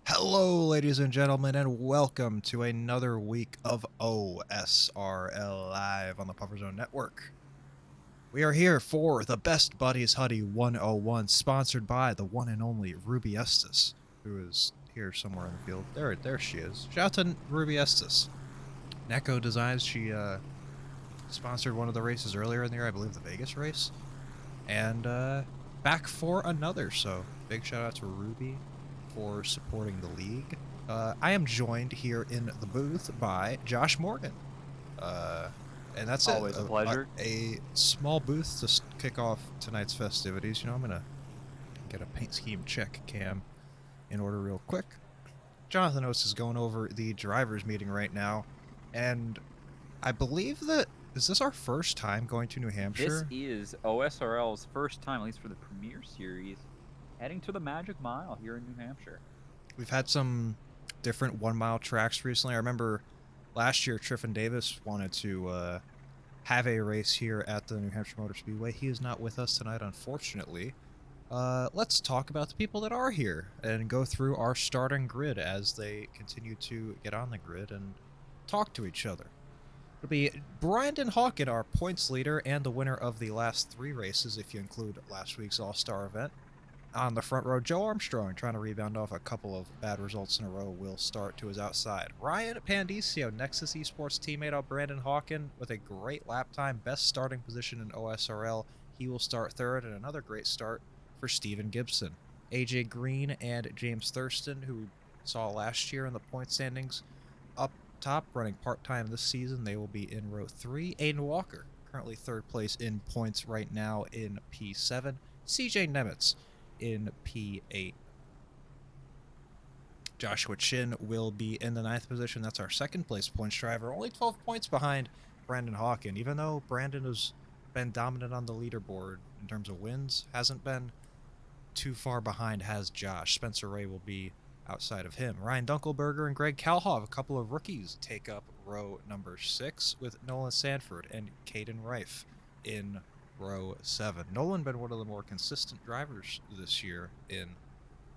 Hello, ladies and gentlemen, and welcome to another week of OSRL Live on the Puffer Zone Network. We are here for the Best Buddies Huddy 101, sponsored by the one and only Ruby Estes, who is here somewhere in the field. There she is. Shout out to Ruby Estes. Neko Designs, she sponsored one of the races earlier in the year, I believe the Vegas race, and back for another, so big shout out to Ruby for supporting the league. I am joined here in the booth by Josh Morgan. And that's always a pleasure. A small booth to kick off tonight's festivities. You know, I'm going to get a paint scheme check cam in order real quick. Jonathan Oates is going over the drivers meeting right now. And I believe that, is this our first time going to New Hampshire? This is OSRL's first time, at least for the Premier Series, heading to the Magic Mile here in New Hampshire. We've had some different 1 mile tracks recently. I remember last year Triffin Davis wanted to have a race here at the New Hampshire Motor Speedway. He is not with us tonight, unfortunately. Let's talk about the people that are here and go through our starting grid as they continue to get on the grid and talk to each other. It'll be Brandon Hawken, our points leader and the winner of the last 3 races, if you include last week's All-Star event. On the front row, Joe Armstrong, trying to rebound off a couple of bad results in a row, will start to his outside. Ryan Pandisio, Nexus Esports teammate of Brandon Hawken, with a great lap time, best starting position in OSRL. He will start third, and another great start for Steven Gibson. AJ Green and James Thurston, who saw last year in the point standings, up top, running part-time this season. They will be in row 3. Aiden Walker, currently third place in points right now in P7. CJ Nemitz in P8. Joshua Chin will be in the 9th position. That's our second place points driver. Only 12 points behind Brandon Hawken. Even though Brandon has been dominant on the leaderboard in terms of wins, hasn't been too far behind has Josh. Spencer Ray will be outside of him. Ryan Dunkelberger and Greg Kalhoff, a couple of rookies, take up row number 6 with Nolan Sanford and Caden Reif in row 7. Nolan been one of the more consistent drivers this year in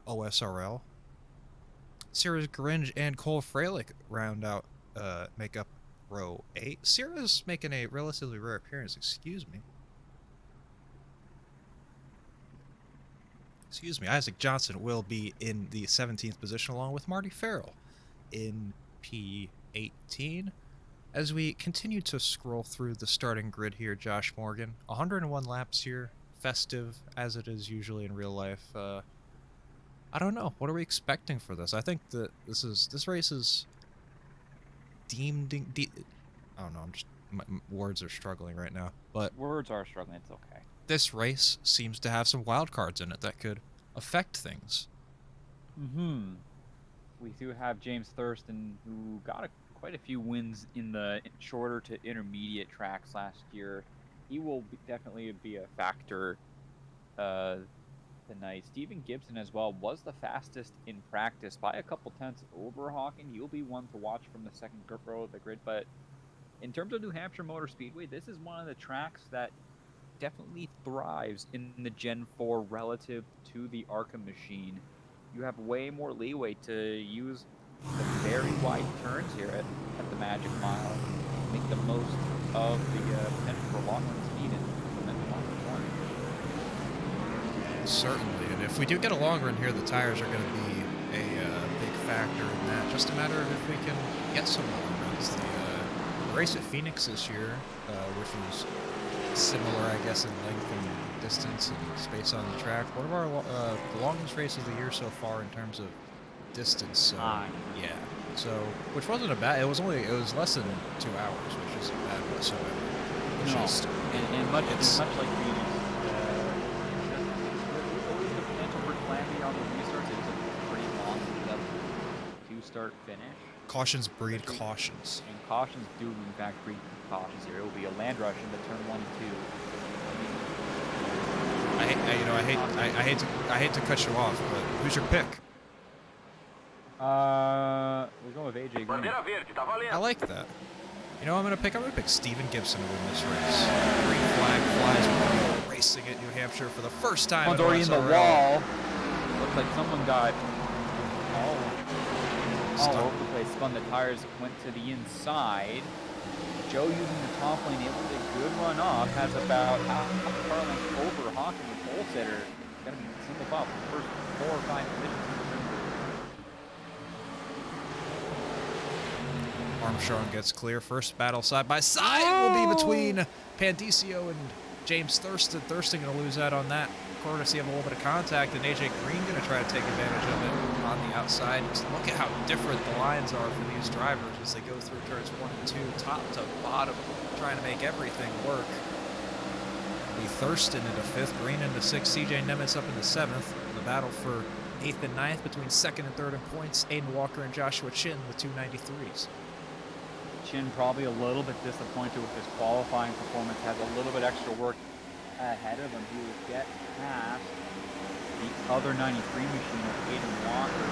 OSRL. Sirius Gringe and Cole Freilich round out, make up row 8. Sirius making a relatively rare appearance, excuse me. Isaac Johnson will be in the 17th position along with Marty Farrell in P18. As we continue to scroll through the starting grid here, Josh Morgan, 101 laps here, festive as it is usually in real life. I don't know. What are we expecting for this? I think that this race is deemed. I don't know. My words are struggling right now. But words are struggling. It's okay. This race seems to have some wild cards in it that could affect things. We do have James Thurston, who got quite a few wins in the shorter to intermediate tracks last year. He will definitely be a factor tonight. Steven Gibson as well was the fastest in practice by a couple tenths over Hawken. He'll be one to watch from the second row of the grid. But in terms of New Hampshire Motor Speedway, this is one of the tracks that definitely thrives in the Gen 4 relative to the Arkham machine. You have way more leeway to use the very wide turns here at the Magic Mile, make the most of the potential for long run speed in the long run. Certainly, and if we do get a long run here, the tires are going to be a big factor in that. Just a matter of if we can get some long runs. The race at Phoenix this year, which was similar, I guess, in length and distance and space on the track. One of our the longest races of the year so far in terms of distance. So, yeah. So, which wasn't a bad. It was less than 2 hours, which isn't bad whatsoever. And much like Phoenix, always the potential for calamity on the restarts. It is a pretty long two-start finish. Cautions breed cautions. And cautions do, in fact, breed cautions here. It will be a land rush into turn 1 and 2. I hate to cut you off, but who's your pick? We're going with AJ Green. I like that. You know, I'm gonna pick Steven Gibson to win this race. Green flag flies, racing at New Hampshire for the first time. Someone's already in the wall. Looks like someone got. Oh. all over the place. Spun the tires, went to the inside. Joe using the top lane, able to get a good run off, has about half a car length over Hawkins with pole sitter. Going to be single file for the first 4 or 5 positions. Armstrong gets clear. First battle side by side will be between Pandicio and James Thurston. Thurston going to lose out on that, courtesy of a little bit of contact, and AJ Green going to try to take advantage of it on the outside. Just look at how different the lines are for these drivers as they go through turns 1 and 2, top to bottom, trying to make everything work. The Thurston into 5th, Green into 6th, CJ Nemitz up into 7th. The battle for 8th and 9th between 2nd and 3rd in points, Aiden Walker and Joshua Chin with 293s. Chin probably a little bit disappointed with his qualifying performance, has a little bit extra work ahead of him. He will get past the other 93 machine of Aiden Walker.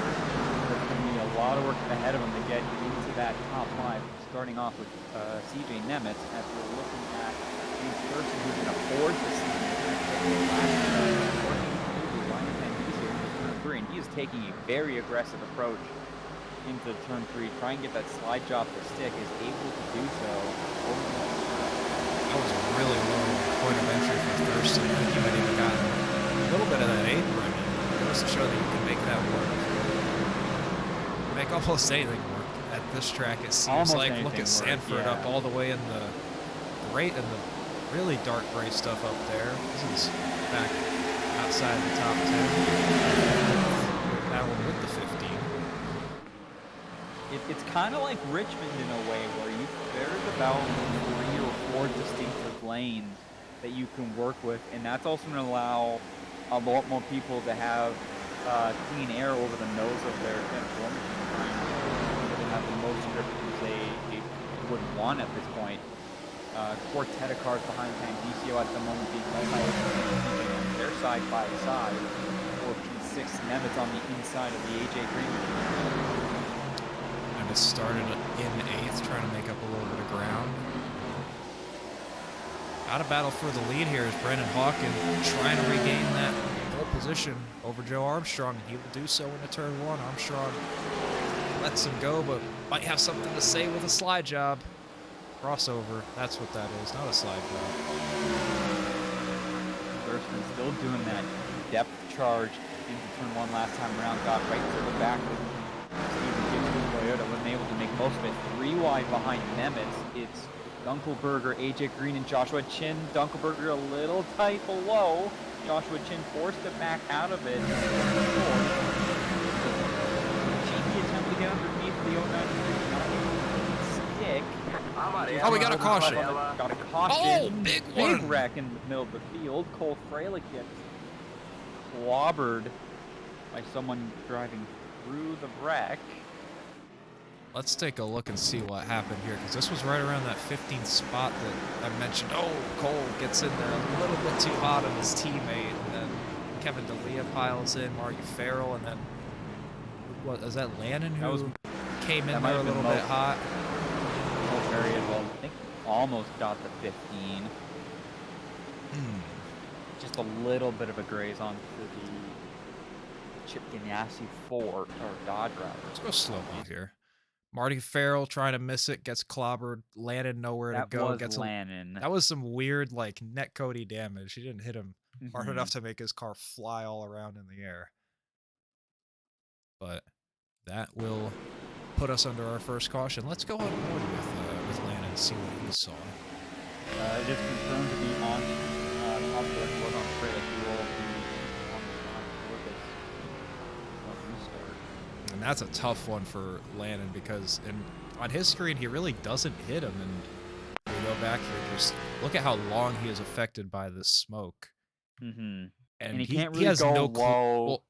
There's going to be a lot of work ahead of him to get into that top 5, starting off with CJ Nemitz, as we're looking at James Thurston, who can afford to see turn 3, and he is taking a very aggressive approach into turn 3, try and get that slide job to stick, is able to do so. That was a really low point of entry for Thurston. I think he might even got a little bit of that apron. It goes to show that you can make that work. Make almost anything work at this track, it seems like. Look at Sanford up all the way in the great and the really dark gray stuff up there. This is back outside the top 10. Battle with the 15. It's kind of like Richmond in a way, where there's about 3 or 4 distinctive lanes that you can work with, and that's also going to allow a lot more people to have clean air over the nose of their transformers, to have the most grip they would want at this point. Quartet of cars behind Pandicio at the moment being on their side by side, or P6 Nemitz on the inside of the AJ Green. It started in 8th, trying to make up a little bit of ground. Out of battle for the lead here is Brendan Hawkins, trying to regain that pole position over Joe Armstrong. He will do so into turn 1. Armstrong lets him go, but might have something to say with a slide job. Crossover, that's what that is, not a slide job. Thurston still doing that depth charge into turn 1 last time around, got right to the back of Steven Gibson's Toyota, wasn't able to make most of it. 3 wide behind Nemitz. It's Dunkelberger, AJ Green, and Joshua Chin. Dunkelberger a little tight below. Joshua Chin forced to back out of it. Cheeky attempt to get underneath the 093 stick. Oh, we got a caution. Got a caution. Oh, big one. Big wreck in the middle of the field. Cole Freilich gets clobbered by someone driving through the wreck. Let's take a look and see what happened here, because this was right around that 15th spot that I mentioned. Oh, Cole gets in there a little bit too hot on his teammate, and then Kevin D'Elia piles in, Marty Farrell, and then, what, is that Lannon who came in there a little bit hot? Well, I think almost got the 15. Just a little bit of a graze onto the Chip Ganassi Ford or Dodge rather. Let's go slow mo here. Marty Farrell trying to miss it, gets clobbered. Lannon nowhere to go. That was some weird like net Cody damage. He didn't hit him hard enough to make his car fly all around in the air. But that will put us under our first caution. Let's go on board with Lannon and see what he saw. It is confirmed to be on was on Freilich. He will be on the restart. And that's a tough one for Lannon, because on his screen he really doesn't hit him. And we go back here, just look at how long he is affected by this smoke. And he can't really has go no low. Well,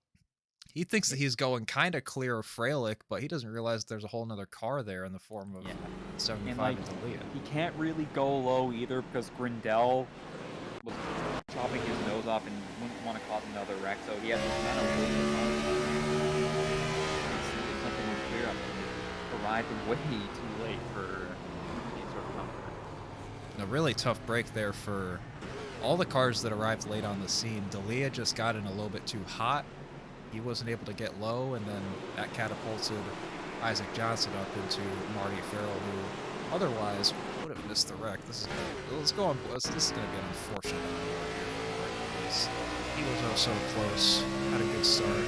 he thinks that he's going kind of clear of Freilich, but he doesn't realize there's a whole nother car there in the form of 75 and D'Elia. He can't really go low either, because Grindel was chopping his nose off and wouldn't want to cause another wreck, so he has to kind of wait. Something was clear up, arrived way too late for any sort of comfort. A really tough break there for all the cars that arrived late on the scene. D'Elia just got in a little bit too hot. He wasn't able to get low, and then that catapulted Isaac Johnson up into Marty Farrell, who otherwise would have missed the wreck. This is this is gonna be an unfortunate one here for Marty, because he was oh so close. Had a good start.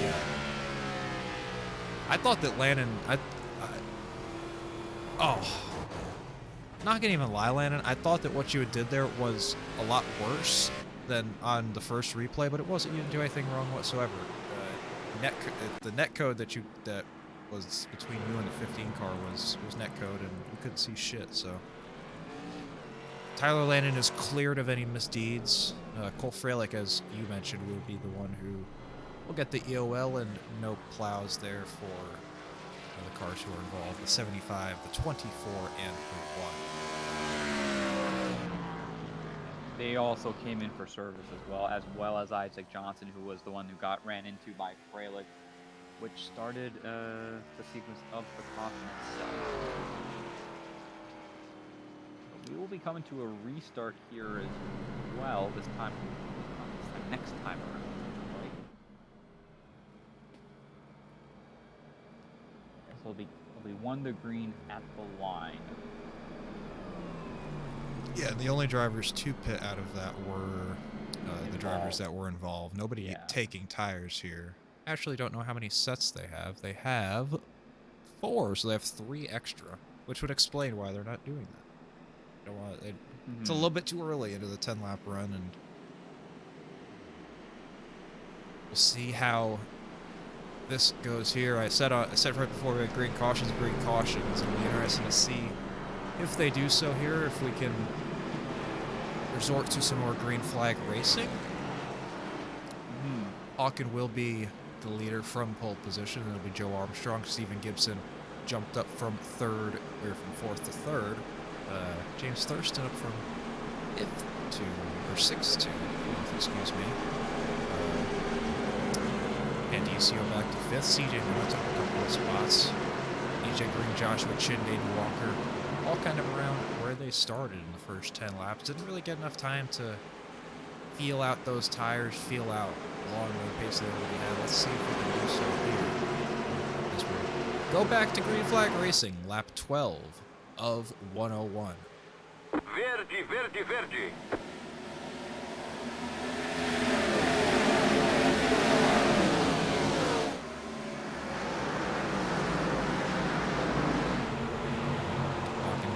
Yeah. I thought that Landon, not gonna even lie, Landon. I thought that what you did there was a lot worse than on the first replay, but it wasn't. You didn't do anything wrong whatsoever. The net code that was between you and the 15 car was net code, and you couldn't see shit. So Tyler Landon is cleared of any misdeeds. Cole Freilich, as you mentioned, would be the one who will get the EOL, and no plows there for the cars who are involved, the 75, the 24, and the 1. They also came in for service as well as Isaac Johnson, who was the one who got ran into by Freilich, which started the sequence of the caution itself. But we will be coming to a restart here as well, this next time around. So it'll be 1 to green at the line. Yeah, the only drivers to pit out of that were the drivers that were involved. Nobody taking tires here. Actually, don't know how many sets they have. They have 4, so they have 3 extra, which would explain why they're not doing that. Don't want it's a little bit too early into the 10-lap run, and we'll see how this goes here. I said right before we had green cautions. It'll be interesting to see if they do so here, if we can resort to some more green flag racing. Hawken will be the leader from pole position. It'll be Joe Armstrong. Stephen Gibson jumped up from 3rd, or from 4th to 3rd. James Thurston up from 5th to, or 6th to 4th, excuse me. And DCO back to 5th. CJ Newman's up a couple of spots. AJ Green, Joshua Chin, David Walker, all kind of around where they started in the first 10 laps. Didn't really get enough time to feel out those tires, feel out along the pace they already had. Let's see if we can do so here. As we go back to green flag racing, lap 12 of 101. Verde, verde, verde.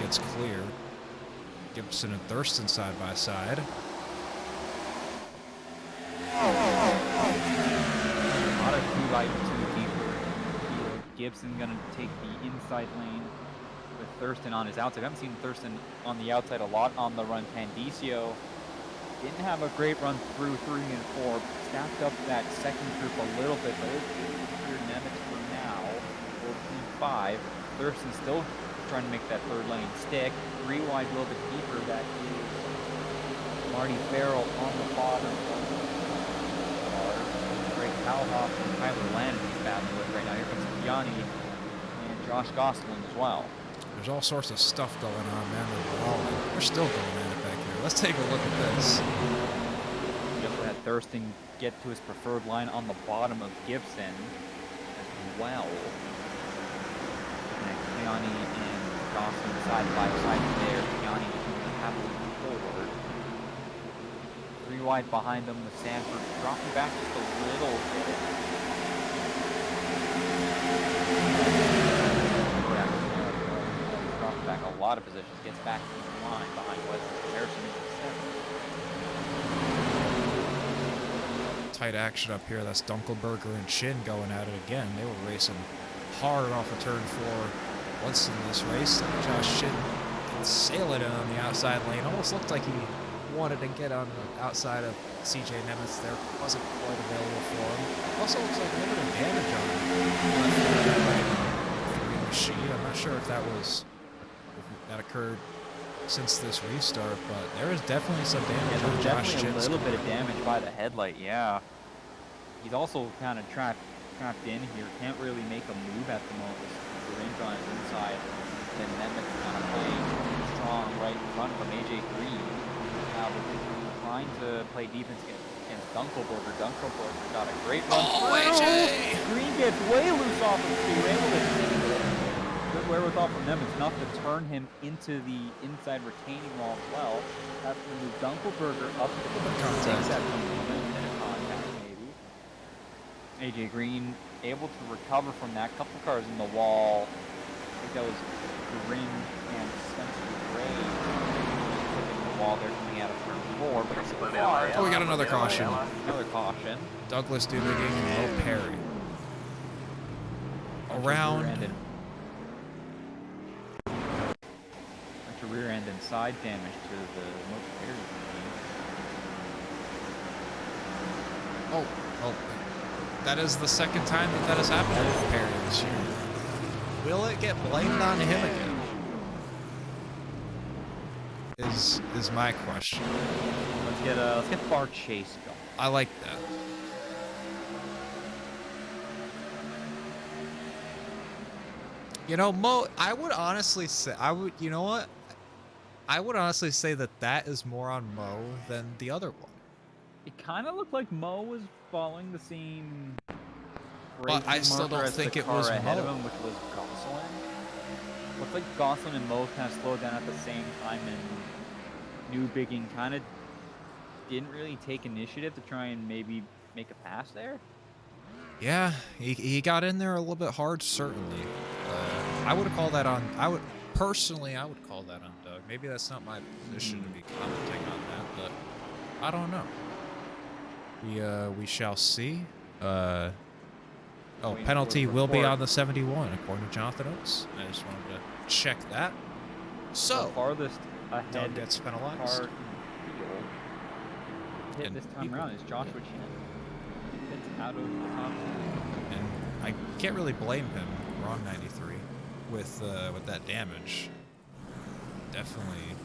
Gets clear. Gibson and Thurston side by side. A lot of 2 light, 2 deeper. Gibson gonna take the inside lane with Thurston on his outside. I haven't seen Thurston on the outside a lot on the run 10. DCO didn't have a great run through 3 and 4. Stacked up that second group a little bit, but it's clear Nemitz for now. 14-5. Thurston still trying to make that 3rd lane stick. 3 wide, a little bit deeper. That is Marty Farrell on the bottom. Greg Halhoff and Tyler Landon he's battling with right now. Here comes Gianni and Josh Gosselin as well. There's all sorts of stuff going on, man. We're still going at it back here. Let's take a look at this. We also had Thurston get to his preferred line on the bottom of Gibson as well. And Gianni and Gosselin side by side there. Gianni happily forward. 3 wide behind them with Sanford dropping back just a little bit. Dropping back a lot of positions, gets back in the line behind Wesley Harrison in 7th. Tight action up here. That's Dunkelberger and Chin going at it again. They were racing hard off of turn 4 once in this race. Josh Chin sailing in on the outside lane. Almost looked like he wanted to get on the outside of CJ Nemitz there. Wasn't quite available for him. Also looks like a little bit of damage on the machine. I'm not sure if that occurred since this restart, but there is definitely some damage on Josh Chin's. A little bit of damage by the headlight, yeah. He's also kind of trapped in here. Can't really make a move at the moment. The range on his inside. Then Nemitz kind of playing strong right in front from AJ Green. Trying to play defense against Dunkelberger. Dunkelberger got a great run. Oh, AJ! Green gets way loose off of two, able to save it. Good wherewithal from them. It's enough to turn him into the inside retaining wall as well. That's going to move Dunkelberger up to the Contact. 6 at the moment. And a contact, maybe. AJ Green able to recover from that. Couple cars in the wall. I think that was Grin and Spencer Gray hitting the wall there coming out of turn 4. But so far, Oh, we got another caution. another caution. Douglas Dubiging and Mo Perry. Around. Rear end and side damage to the Mo Perry team. Oh, that is the second time that has happened to Mo Perry this year. Will it get blamed on him again? Is my question. Let's get Bar Chase going. I like that. You know, Mo, I would honestly say, you know what? I would honestly say that is more on Mo than the other one. It kind of looked like Mo was following the same. But I still don't think it was ahead Mo. of him, which was Gosselin. Looks like Gosselin and Mo kind of slowed down at the same time, and Newbigging kind of didn't really take initiative to try and maybe make a pass there. Yeah, he got in there a little bit hard, certainly. I would call that on. Personally, I would call that on Doug. Maybe that's not my position to be commenting on that, but I don't know. We shall see. Penalty will be on the 71, according to Jonathan Oates. I just wanted to check that. So, the farthest ahead Doug gets penalized. car in the field hit this time around is Joshua Chin. It's out of the top 10. And I can't really blame him. Wrong 93 with that damage. Definitely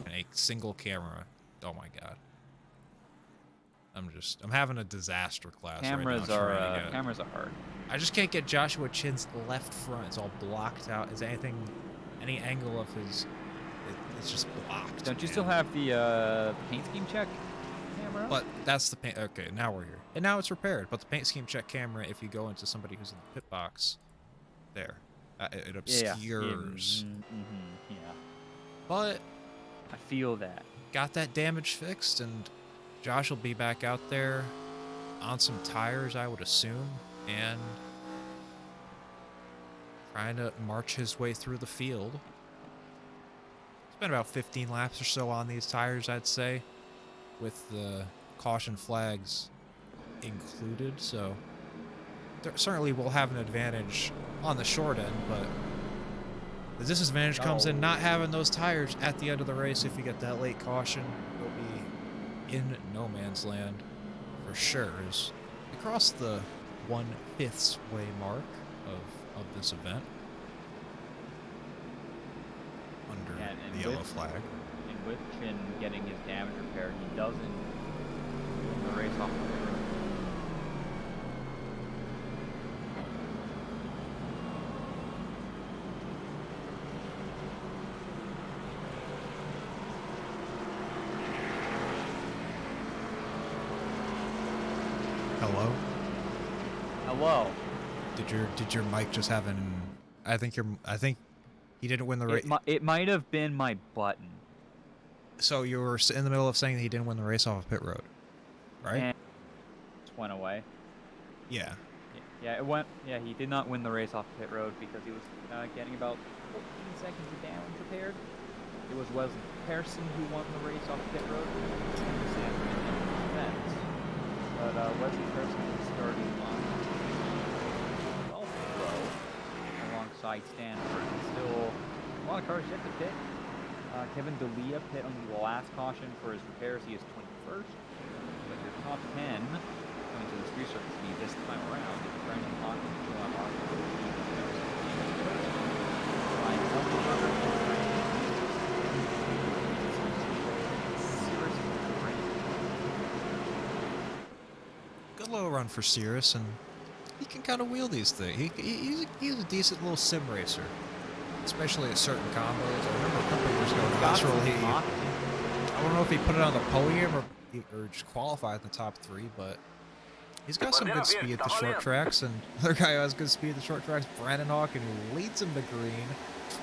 a single camera. Oh my god. I'm having a disaster class Cameras right now. Cameras are hard. I just can't get Joshua Chin's left front. It's all blocked out. Is any angle of his? It's just blocked. Don't you still have the paint scheme check camera? But that's the paint. Okay, now we're here, and now it's repaired. But the paint scheme check camera, if you go into somebody who's in the pit box, there, it obscures. Yeah. But I feel that. Got that damage fixed, and Josh will be back out there on some tires, I would assume, and trying to march his way through the field. It's been about 15 laps or so on these tires, I'd say, with the caution flags included, so certainly we'll have an advantage on the short end, but the disadvantage comes in not having those tires at the end of the race. If you get that late caution, you'll be in no man's land for sure. As we cross the 1/5 way mark of this event under the yellow flag. And with Chin getting his damage repaired, he doesn't win the race off the road. Hello? Hello. Did your mic just have an? I think he didn't win the race. It might have been my button. So you were in the middle of saying that he didn't win the race off of pit road, right? And just went away. Yeah. Yeah, it went. Yeah, he did not win the race off pit road because he was getting about 14 seconds of damage repaired. It was Wesley Pearson who won the race off pit road. But Wesley Pearson was starting on 12th row alongside Stanford. Still a lot of cars yet to pit. Kevin D'Elia pit on the last caution for his repairs. He is 21st. But your top 10 coming to this research speed this time around is Brandon Hawkins, Joel Martin, Ryan Seldenberger, Good little run for Cirrus, and he can kind of wheel these things. He's a decent little sim racer, especially at certain combos. I remember a couple years ago in Hampshire, I don't know if he put it on the podium or or just qualified in the top 3, but he's got some good speed at the short tracks, and another guy who has good speed at the short tracks, Brandon Hawken, who leads him to green,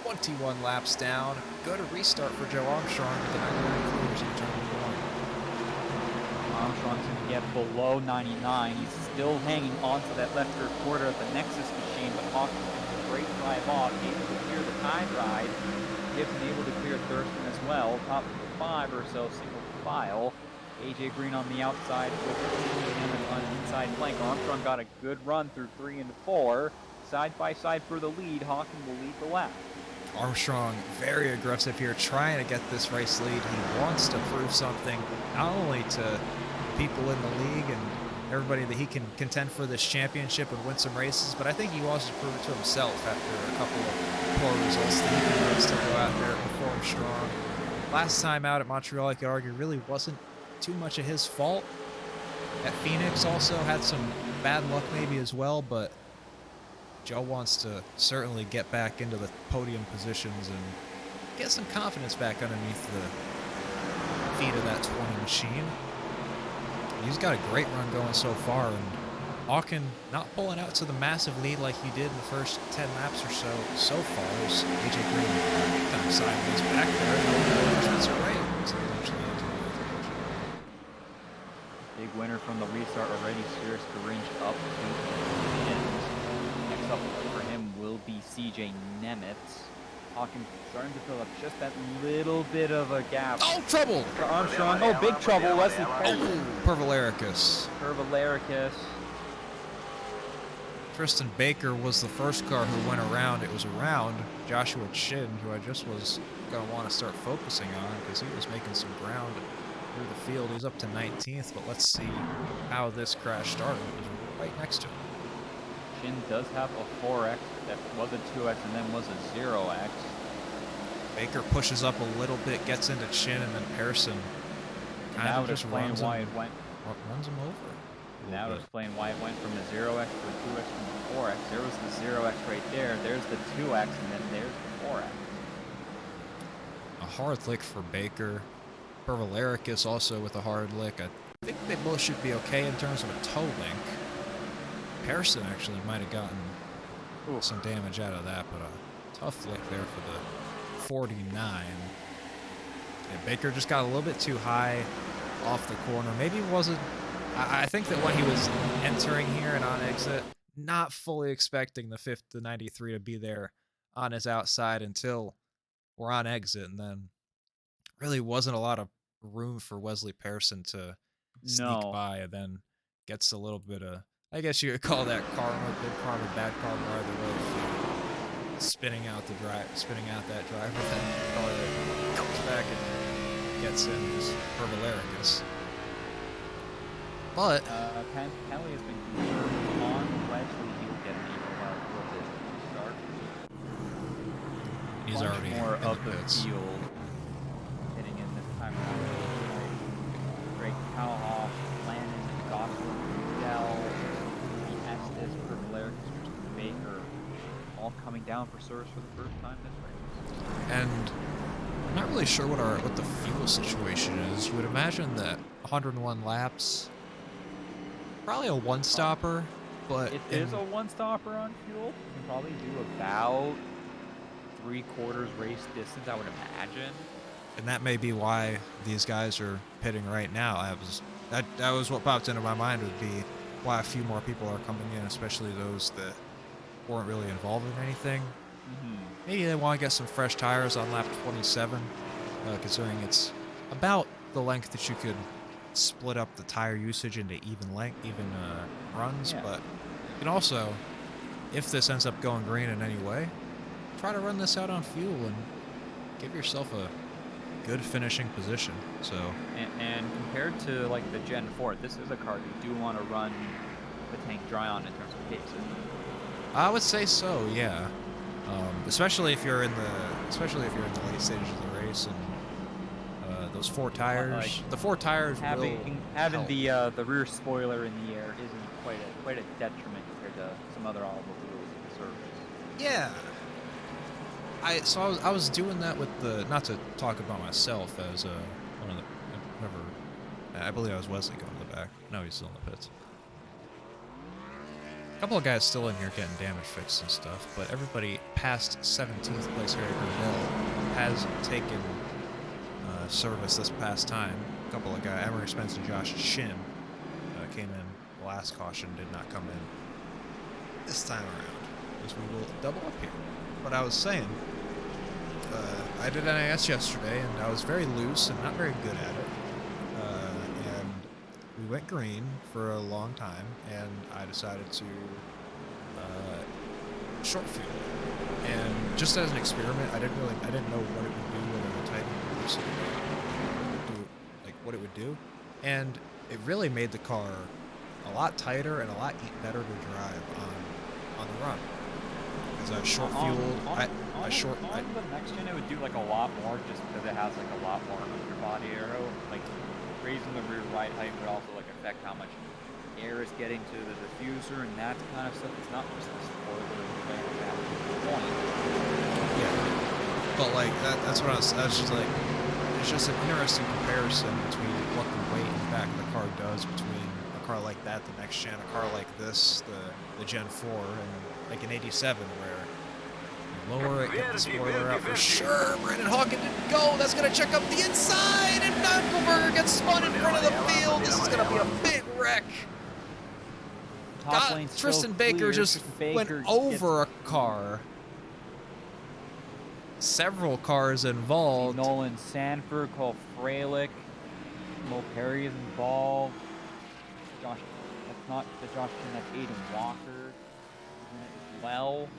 21 laps down. Good restart for Joe Armstrong with the 99 clears in turn 1. Armstrong's going to get below 99. He's still hanging on to that left rear quarter of the Nexus machine, but Hawken gets a great drive off, able to clear the time ride. Gibbs able to clear Thurston as well. Top 5 or so single file. AJ Green on the outside with Hammond on the inside flank. Armstrong got a good run through 3 and 4. Side by side for the lead. Hawken will lead the lap. Armstrong very aggressive here, trying to get this race lead. He wants to prove something, not only to people in the league and everybody that he can contend for this championship and win some races, but I think he wants to prove it to himself after a couple of poor results that he can still go out there and perform strong. Last time out at Montreal, I could argue, really wasn't too much of his fault. At Phoenix also had some bad luck maybe as well, but Joe wants to certainly get back into the podium positions and get some confidence back underneath the feet of that 20 machine. He's got a great run going so far, and Hawken not pulling out to the massive lead like he did in the first 10 laps or so far. As AJ Green kind of sideways back there. That's right. Big winner from the restart already. Sears range up to the end. Next up for him will be CJ Nemitz. Hawken starting to fill up just that little bit of a gap. Oh, trouble! For Armstrong. Oh, big trouble. Wesley Pervalericus. Pervalericus. Tristan Baker was the first car who went around. It was around Joshua Chin, who I just was going to want to start focusing on because he was making some ground through the field. He's up to 19th, but let's see how this crash started. It was right next to him. Chin does have a 4X that was a 2X and then was a 0X. Baker pushes up a little bit, gets into Chin, and then Pearson kind of just runs him over. Now to explain why it went from a 0X to a 2X from a 4X. There was the 0X right there. There's the 2X, and then there's the 4X. A hard lick for Baker. Pervalericus also with a hard lick. I think they both should be okay in terms of a toe link. Pearson actually might have gotten some damage out of that, but a tough lick there for the 49. Yeah, Baker just got a little bit too high off the corner. Maybe it wasn't... I think that when he was entering here and on exit, not fully expecting the 93 to be there on his outside until we're on exit, and then really wasn't a lot of room for Wesley Pearson to sneak by, and then gets a little bit of, I guess you could call that karma, good karma, bad karma, either way, spinning out that driver, then car that comes back and gets in is Pervalericus. But penalty has been confirmed on Wesley. He'll get an equal for this start. He's already more in of the the pits. field hitting in this time around. Drake Cowhoff, Landon, Gosselin, Dell, the Estes, Pervalericus, Tristan Baker, all coming down for service for the first time this race. And I'm not really sure what the fuel situation is. You would imagine that 101 laps. Probably a one-stopper, but... It is a one-stopper on fuel. You can probably do about 3/4 race distance, I would imagine. And that may be why these guys are pitting right now. That was what popped into my mind, would be why a few more people are coming in, especially those that weren't really involved in anything. Maybe they want to get some fresh tires on lap 27, considering it's about the length that you could split up the tire usage into even runs, Yeah. but you can also, if this ends up going green in any way, try to run this out on fuel and give yourself a good finishing position. So and compared to like the Gen 4, this is a car you do want to run the tank dry on in terms of pace. I would say so, yeah. Especially if you're in the late stages of the race, and those 4 tires. The 4 tires having help. the rear spoiler in the air isn't quite a detriment compared to some other automobiles in the surface. Yeah. I was doing that with the, not to talk about myself as one of the, I've never I believe I was Wesley going to the back. No, he's still in the pits. A couple of guys still in here getting damage fixed and stuff, but everybody past 17th place Harry Grinnell has taken service this past time. A couple of guys, Emery Spence and Josh Shin, came in the last caution, did not come in this time around, because we will double up here. What I was saying, I did NAS yesterday, and I was very loose and not very good at it. And we went green for a long time, and I decided to short field. And just as an experiment, I didn't know what it would do, whether the Titan would do, like what it would do, and it really made the car a lot tighter and a lot better to drive on the run. As I short fueled, on the next gen, it would do like a lot more just because it has like a lot more underbody aero. Like raising the rear ride height would also like affect how much air is getting to the diffuser and that kind of stuff. It's not just the spoiler and that point. Yeah, but like that's what I was just like. It's just an interesting comparison between what the weight and back of the car does between a car like that, the next gen, a car like this, the Gen 4, and like an 87 where you lower it, get the spoiler out for sure. Brandon Hawken didn't go. That's going to check up the inside, and Knuckleberger gets spun in front of the field. This is going to be a big wreck. God, Tristan Baker just went over a car. Several cars involved. Nolan Sanford, Cole Freilich, Mo Perry is involved. Josh, that's not the Josh Kim, that's Aiden Walker as well.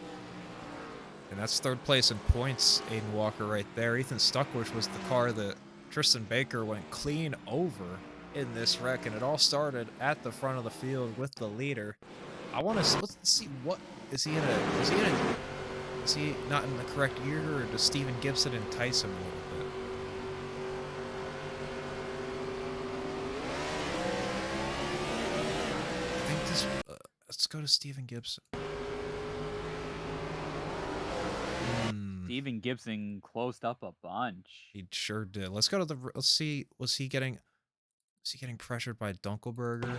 And that's third place in points, Aiden Walker right there. Ethan Stuckwish was the car that Tristan Baker went clean over in this wreck, and it all started at the front of the field with the leader. Let's see, what is he in a is he not in the correct year, or does Steven Gibson entice him a little bit? I think this, let's go to Steven Gibson. Steven Gibson closed up a bunch. He sure did. Let's go to the, let's see, was he getting pressured by Dunkelberger?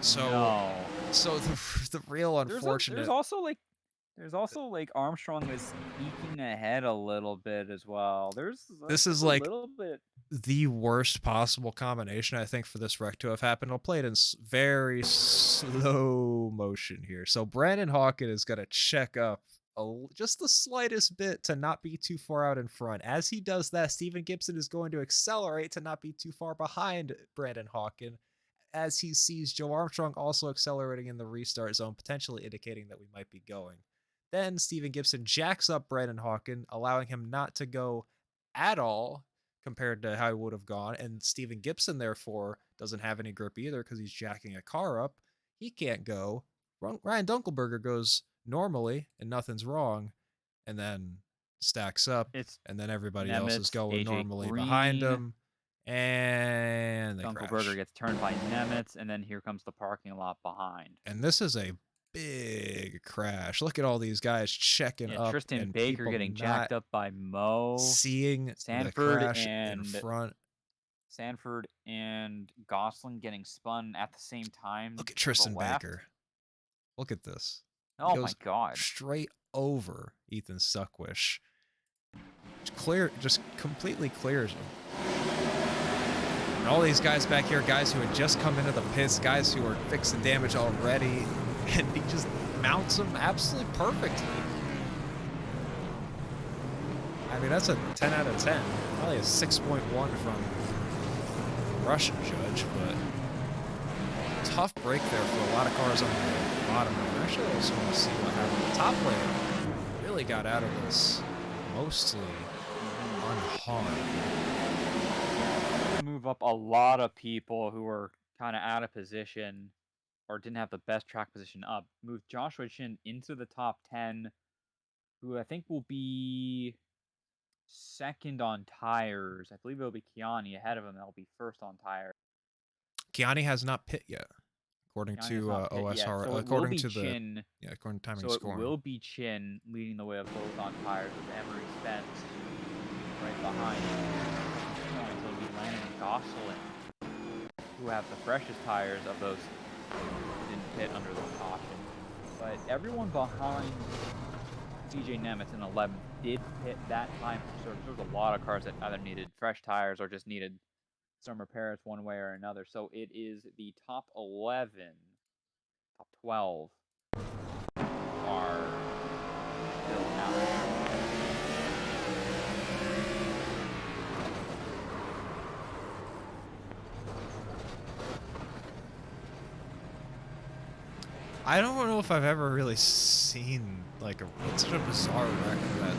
So, no. So the real unfortunate. There's also like Armstrong is eking ahead a little bit as well. This is like a little bit the worst possible combination, I think, for this wreck to have happened. I'll play it in very slow motion here. So Brandon Hawken is gonna check up just the slightest bit to not be too far out in front. As he does that, Steven Gibson is going to accelerate to not be too far behind Brandon Hawken, as he sees Joe Armstrong also accelerating in the restart zone, potentially indicating that we might be going. Then Steven Gibson jacks up Brandon Hawken, allowing him not to go at all compared to how he would have gone. And Steven Gibson, therefore, doesn't have any grip either because he's jacking a car up. He can't go. Ryan Dunkelberger goes normally and nothing's wrong, and then stacks up, and then everybody else is going normally behind him. And Dunkelberger gets turned by Nemitz, and then here comes the parking lot behind. And this is a big crash. Look at all these guys checking up. Tristan and Baker getting jacked up by Mo. Seeing Sanford the crash and in front. Sanford and Gosselin getting spun at the same time. Look at Tristan Baker. Look at this. Oh my God. Straight over Ethan Stuckwish. Just completely clears him. And all these guys back here, guys who had just come into the pits, guys who are fixing damage already, and he just mounts them absolutely perfectly. I mean, that's a 10 out of 10. Probably a 6.1 from Russian judge, but tough break there for a lot of cars on the bottom lane. Actually, I also want to see what happened. The top lane really got out of this mostly unharmed. Move up a lot of people who were kind of out of position or didn't have the best track position up. Moved Joshua Chin into the top 10, who I think will be second on tires. I believe it'll be Kiani ahead of him. That'll be first on tires. Kiani has not pit yet, according to OSRL. So according to Chin, according to timing so scoring. it will be Chin leading the way of both on tires with Emery Spence right behind him. Until he landed Gosselin, who have the freshest tires of those who didn't pit under the caution. But everyone behind CJ Nemeth in 11th did pit that time for service. There was a lot of cars that either needed fresh tires or just needed some repairs one way or another. So it is the top 11, top 12 are still out. I don't know if I've ever really seen like it's such a bizarre wreck that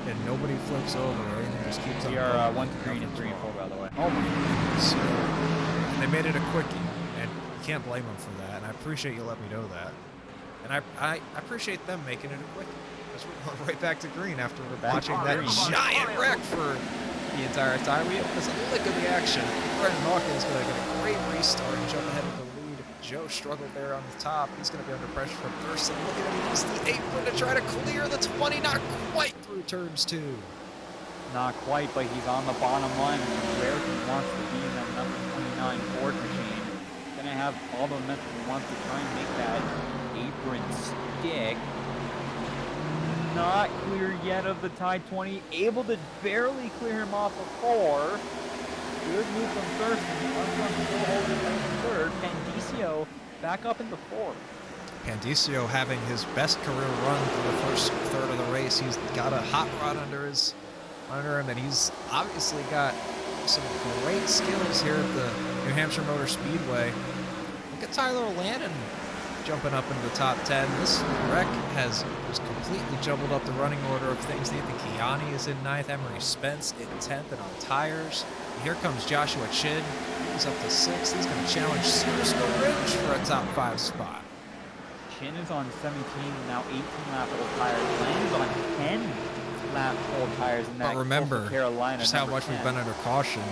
and nobody flips over. Everything just keeps on. We are 1, 2, 3, and 3 and 4, by the way. Oh my goodness. So, they made it a quickie, and you can't blame them for that. And I appreciate you let me know that. And I appreciate them making it a quickie. Because we're going right back to green after watching that giant wreck for the entire time. We was a lick of the action. Brendan Hawkins going to get a great restart and jump ahead of the lead. Joe struggled there on the top. He's going to be under pressure from Thurston. Look at him. He used the apron to try to clear the 20. Not quite through turns 2. Not quite, but he's on the bottom line, which is where he wants to be in that number 29 Ford machine. Gonna have all the momentum he wants to try and make that apron stick. Not clear yet of the Tide 20. Able to barely clear him off of 4. Good move from Thurston. Armstrong still holding in third. Pandicio back up into 4th. Pandicio having his best career run through the first third of the race. He's got a hot rod under him, and he's obviously got some great skills here at the New Hampshire Motor Speedway. Look at Tyler Lannon jumping up into the top 10. This wreck has just completely jumbled up the running order of things. Nathan Kiani is in 9th, Emery Spence in 10th, and on tires. And here comes Joshua Chin. He's up to 6th. He's going to challenge Cyrus Ridge for a top 5 spot. Chin is on 17, now 18 lap old tires. Lan's on 10 lap old tires in that. But remember, Carolina, just how much 10. we've been under caution.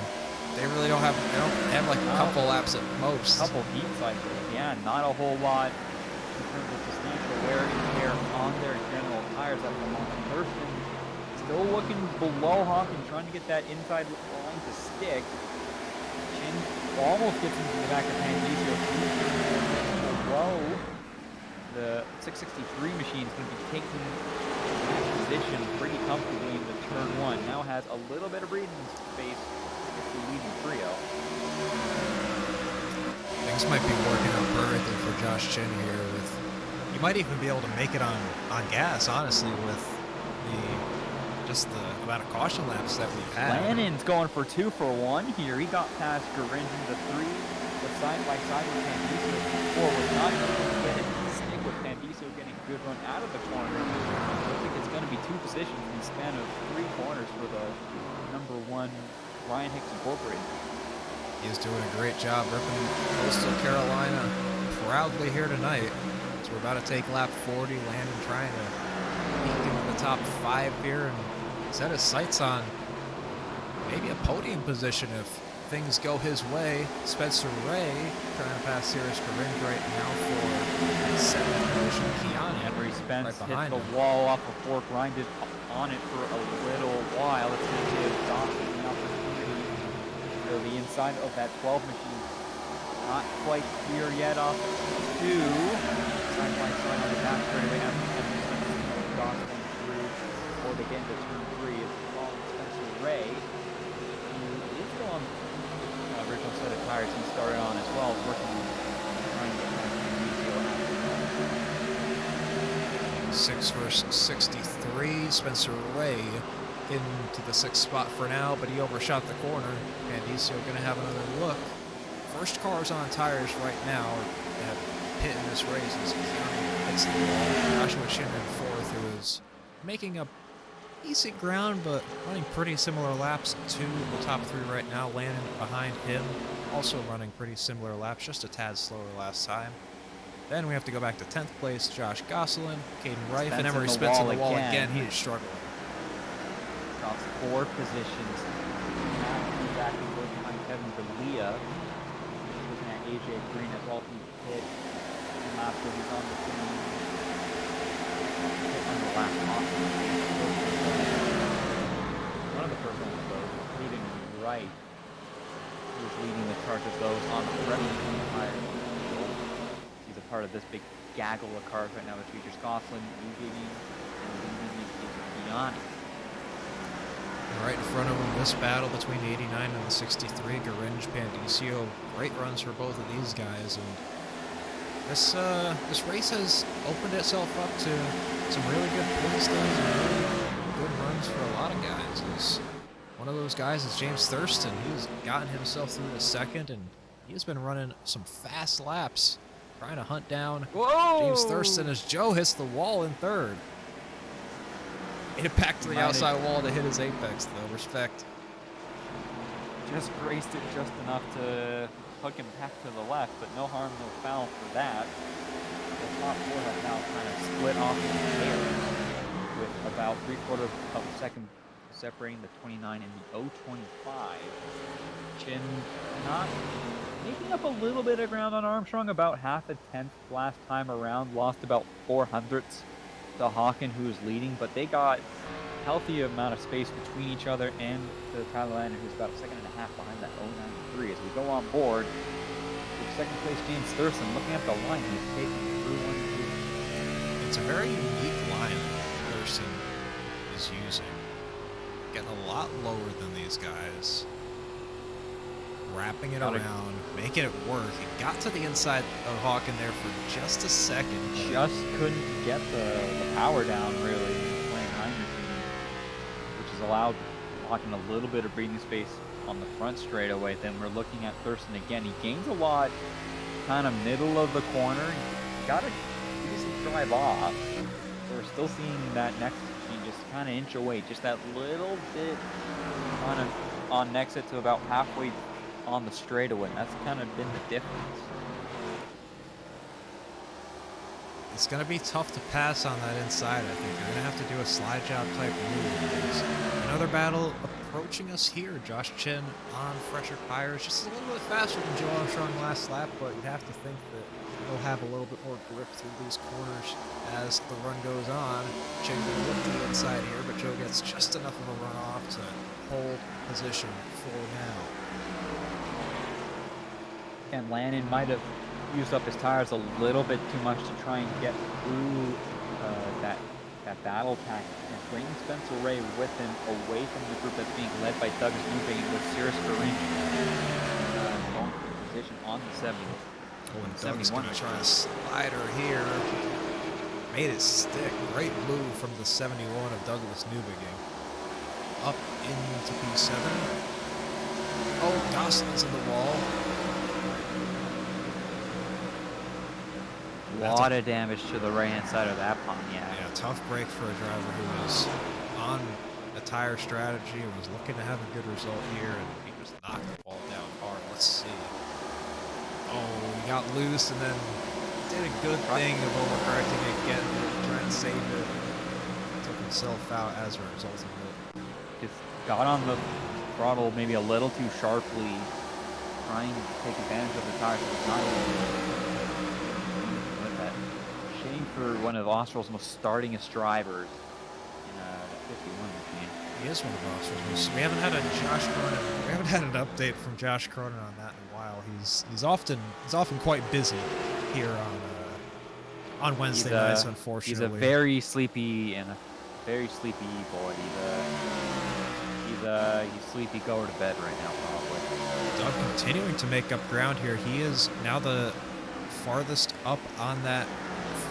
They really don't have. They don't have like a couple laps at most. A couple heat cycles, yeah, not a whole lot in terms of substantial wear and tear on their general tires at the moment. Thurston still looking below Hawkins, trying to get that inside line to stick. Chin almost gets into the back of Pandicio. Below the 663 machine is going to be taking that position pretty comfortably into turn 1. Now has a little bit of breathing space with the leading trio. Things might be working out perfectly for Josh Chin here. You might even be able to make it on gas, honestly, with the amount of caution laps that we've had. Lannon's going for 2 for 1 here. He got past Garinge into 3. Was side by side with Pandicio. 4 was not going to get it to stick with Pandicio getting a good run out of the corner. I think it's going to be 2 positions in the span of 3 corners for the number 1 Ryan Hicks Incorporated. He is doing a great job ripping Coastal Carolina proudly here tonight. So we're about to take lap 40. Landon trying to peek into the top 5 here and set his sights on maybe a podium position if things go his way. Spencer Ray trying to pass Cyrus Garinge right now for 7th position. Kiani Emery Spence right hit behind the him. wall off a fork, grinded on it for a little while. It's going to give Dawson the opportunity to go the inside of that 12 machine. Not quite clear yet off 2. Side by side on the back straightaway after Dawson through before they get into turn 3 is following Spencer Ray, who is still on the original set of tires he started on as well, working on trying to get 6 versus 63. Spencer Ray into the 6th spot for now, but he overshot the corner. Pandicio going to have another look. First cars on tires right now that hit in this race is hits the wall. Joshua Chin in 4th, who is making up decent ground, but running pretty similar laps to the top 3 right now. Landon behind him, also running pretty similar laps, just a tad slower last time. Then we have to go back to 10th place, Josh Gosselin, Caden Reif, and Emery Spence on the wall again. He is struggling. Drops 4 positions. Now he's back and goes behind Kevin D'Elia. Looking at AJ Green as well. He hit last where he's on the same hit on the last option. One of the first ones though, Caden Wright. charge of those on the rest of the entire field. He's a part of this big gaggle of cars right now, which features Gosselin, Newbigging, and leading is Gianni. Right in front of him, this battle between the 89 and the 63, Garinge, Pandicio. Great runs for both of these guys, and this race has opened itself up to some really good points and really good runs for a lot of guys. One of those guys is James Thurston. He's gotten himself through the second, and he's been running some fast laps, trying to hunt down James Thurston as Joe hits the wall in third. Impact to the outside wall to hit his apex, though. Respect. Just graced it just enough to hook him back to the left, but no harm, no foul for that. The top four have now kind of split off in the air with about 3/4 of a second separating the 29 and the 025. Chin not making up a little bit of ground on Armstrong, about half a tenth last time around, lost about 4/100ths to Hawken, who was leading, but they got healthy amount of space between each other and the Tyler Lander, who's about a second and a half behind that 093. As we go on board, with second place James Thurston, looking at the line, he's taking through 1-2. It's a very unique line Thurston is using. Getting a lot lower than these guys. Wrapping it around, making it work. He got to the inside of Hawken there for just a second. Just couldn't get the power down, really, playing behind your team, which has allowed Hawken a little bit of breathing space on the front straightaway. Then we're looking at Thurston again. He gains a lot kind of middle of the corner. He got a decent drive off. So we're still seeing that next machine just kind of inch away, just that little bit kind of on exit to about halfway on the straightaway. That's kind of been the difference. It's going to be tough to pass on that inside, I think. I'm going to have to do a slide job type move. Another battle approaching us here. Josh Chin on fresher tires, just a little bit faster than Joe Armstrong last lap, but you have to think that he'll have a little bit more grip through these corners as the run goes on. Chin going to look to the inside here, but Joe gets just enough of a run off to hold position for now. And Lannon might have used up his tires a little bit too much to try and get through that battle pack, and bringing Spencer Ray with him away from the group that's being led by Douglas Newbigging with Cirrus Garinge going for position on the 70. Oh, and Doug's going to try a slider here. Made it stick. Great move from the 71 of Douglas Newbigging. Up into P7. Oh, Gosselin's in the wall. A lot of damage to the right-hand side of that Pontiac. Yeah, tough break for a driver who was on a tire strategy and was looking to have a good result here, and he just knocked the ball down hard. Let's see. Oh, he got loose and then did a good thing of overcorrecting again, trying to save it. Took himself out as a result of it. Just got on the throttle maybe a little too sharply, trying to take advantage of the tires. Not shame for one of Austral's most startingest drivers in a 51 machine. He is one of Austral's. We haven't had a Josh Cronin. We haven't had an update from Josh Cronin on that in a while. He's often quite busy here on Wednesday nights. Unfortunately, he's a very sleepy boy. He's sleepy. Go to bed right now, probably. Doug continuing to make up ground here. He is now the farthest up on that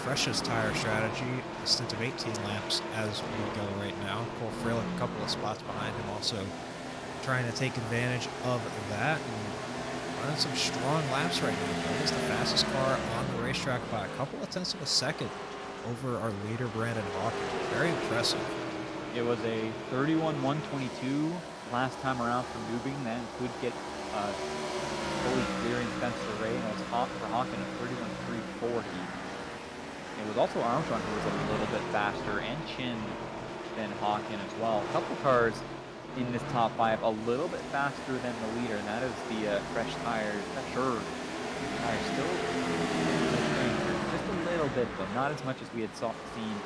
freshest tire strategy, a stint of 18 laps as we go right now. Cole Fralick a couple of spots behind him, also trying to take advantage of that and running some strong laps right now. He is the fastest car on the racetrack by a couple of tenths of a second over our leader, Brandon Hawken. Very impressive. It was a 31-122 last time around for Newbigging. That could get fully clearing Spencer Ray, and it was hot for Hawken at 31-340. It was also Armstrong who was a little bit faster, and Chin than Hawken as well. A couple cars in this top five a little bit faster than the leader, and that is the fresher tires still just a little bit, but not as much as we had seen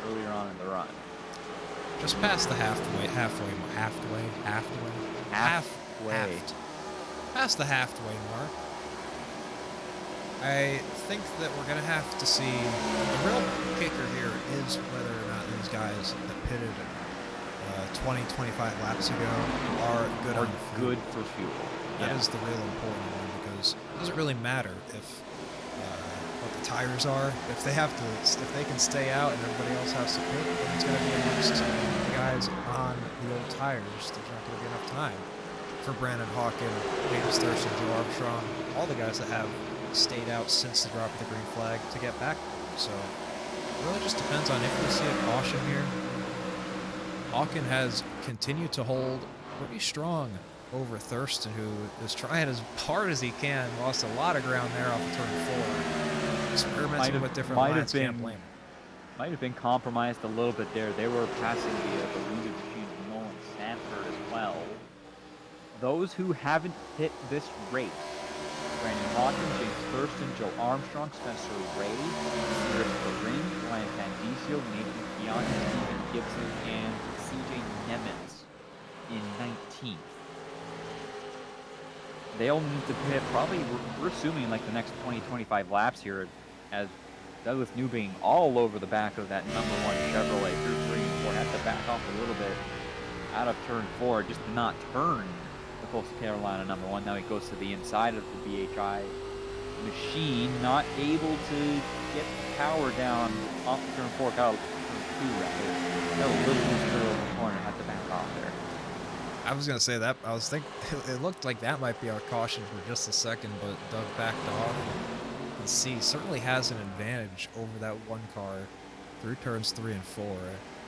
earlier on in the run. Just past the halfway. past the halfway mark. I think that we're going to have to see, the real kicker here is whether or not these guys that pitted 20, 25 laps ago are good on fuel. Good for fuel. That is the real important one, because it doesn't really matter if what the tires are. If they can stay out and everybody else has to pit, then it's going to be amongst the guys on the old tires. There's not going to be enough time for Brandon Hawken, James Thurston, Joe Armstrong, all the guys that have stayed out since the drop of the green flag to get back. So it really just depends on if we see a caution here. Hawken has continued to hold pretty strong over Thurston, who is trying as hard as he can. Lost a lot of ground there off of turn 4. Experimenting with different lines, can't blame him. Might have been compromised a little bit there. They were passing the lead between Nolan and Sanford as well. Those who haven't hit this race: Brandon Hawken, James Thurston, Joe Armstrong, Spencer Ray, Christopher Ring, Ryan Pandisio, Nathan Keon, Stephen Gibson, and CJ Nemeth in 19th. They'll need to pit probably, we're assuming, like the next 20-25 laps here, as Douglas Newbing all over the back of that number 1 Chevrolet through 3 and 4. Had to back off a little bit out of turn 4, just to not turn the Coastal Carolina number 1. Now he goes to the inside of the BHI machine, not able to get the power down off of turn 4. Got turn 2 rather. Got a little booster over the corner, had to back off there. I was going to say that. I was thinking it looked like that might be our caution for just a second, but Doug backed off. You can see certainly has an advantage over that one car through turns 3 and 4.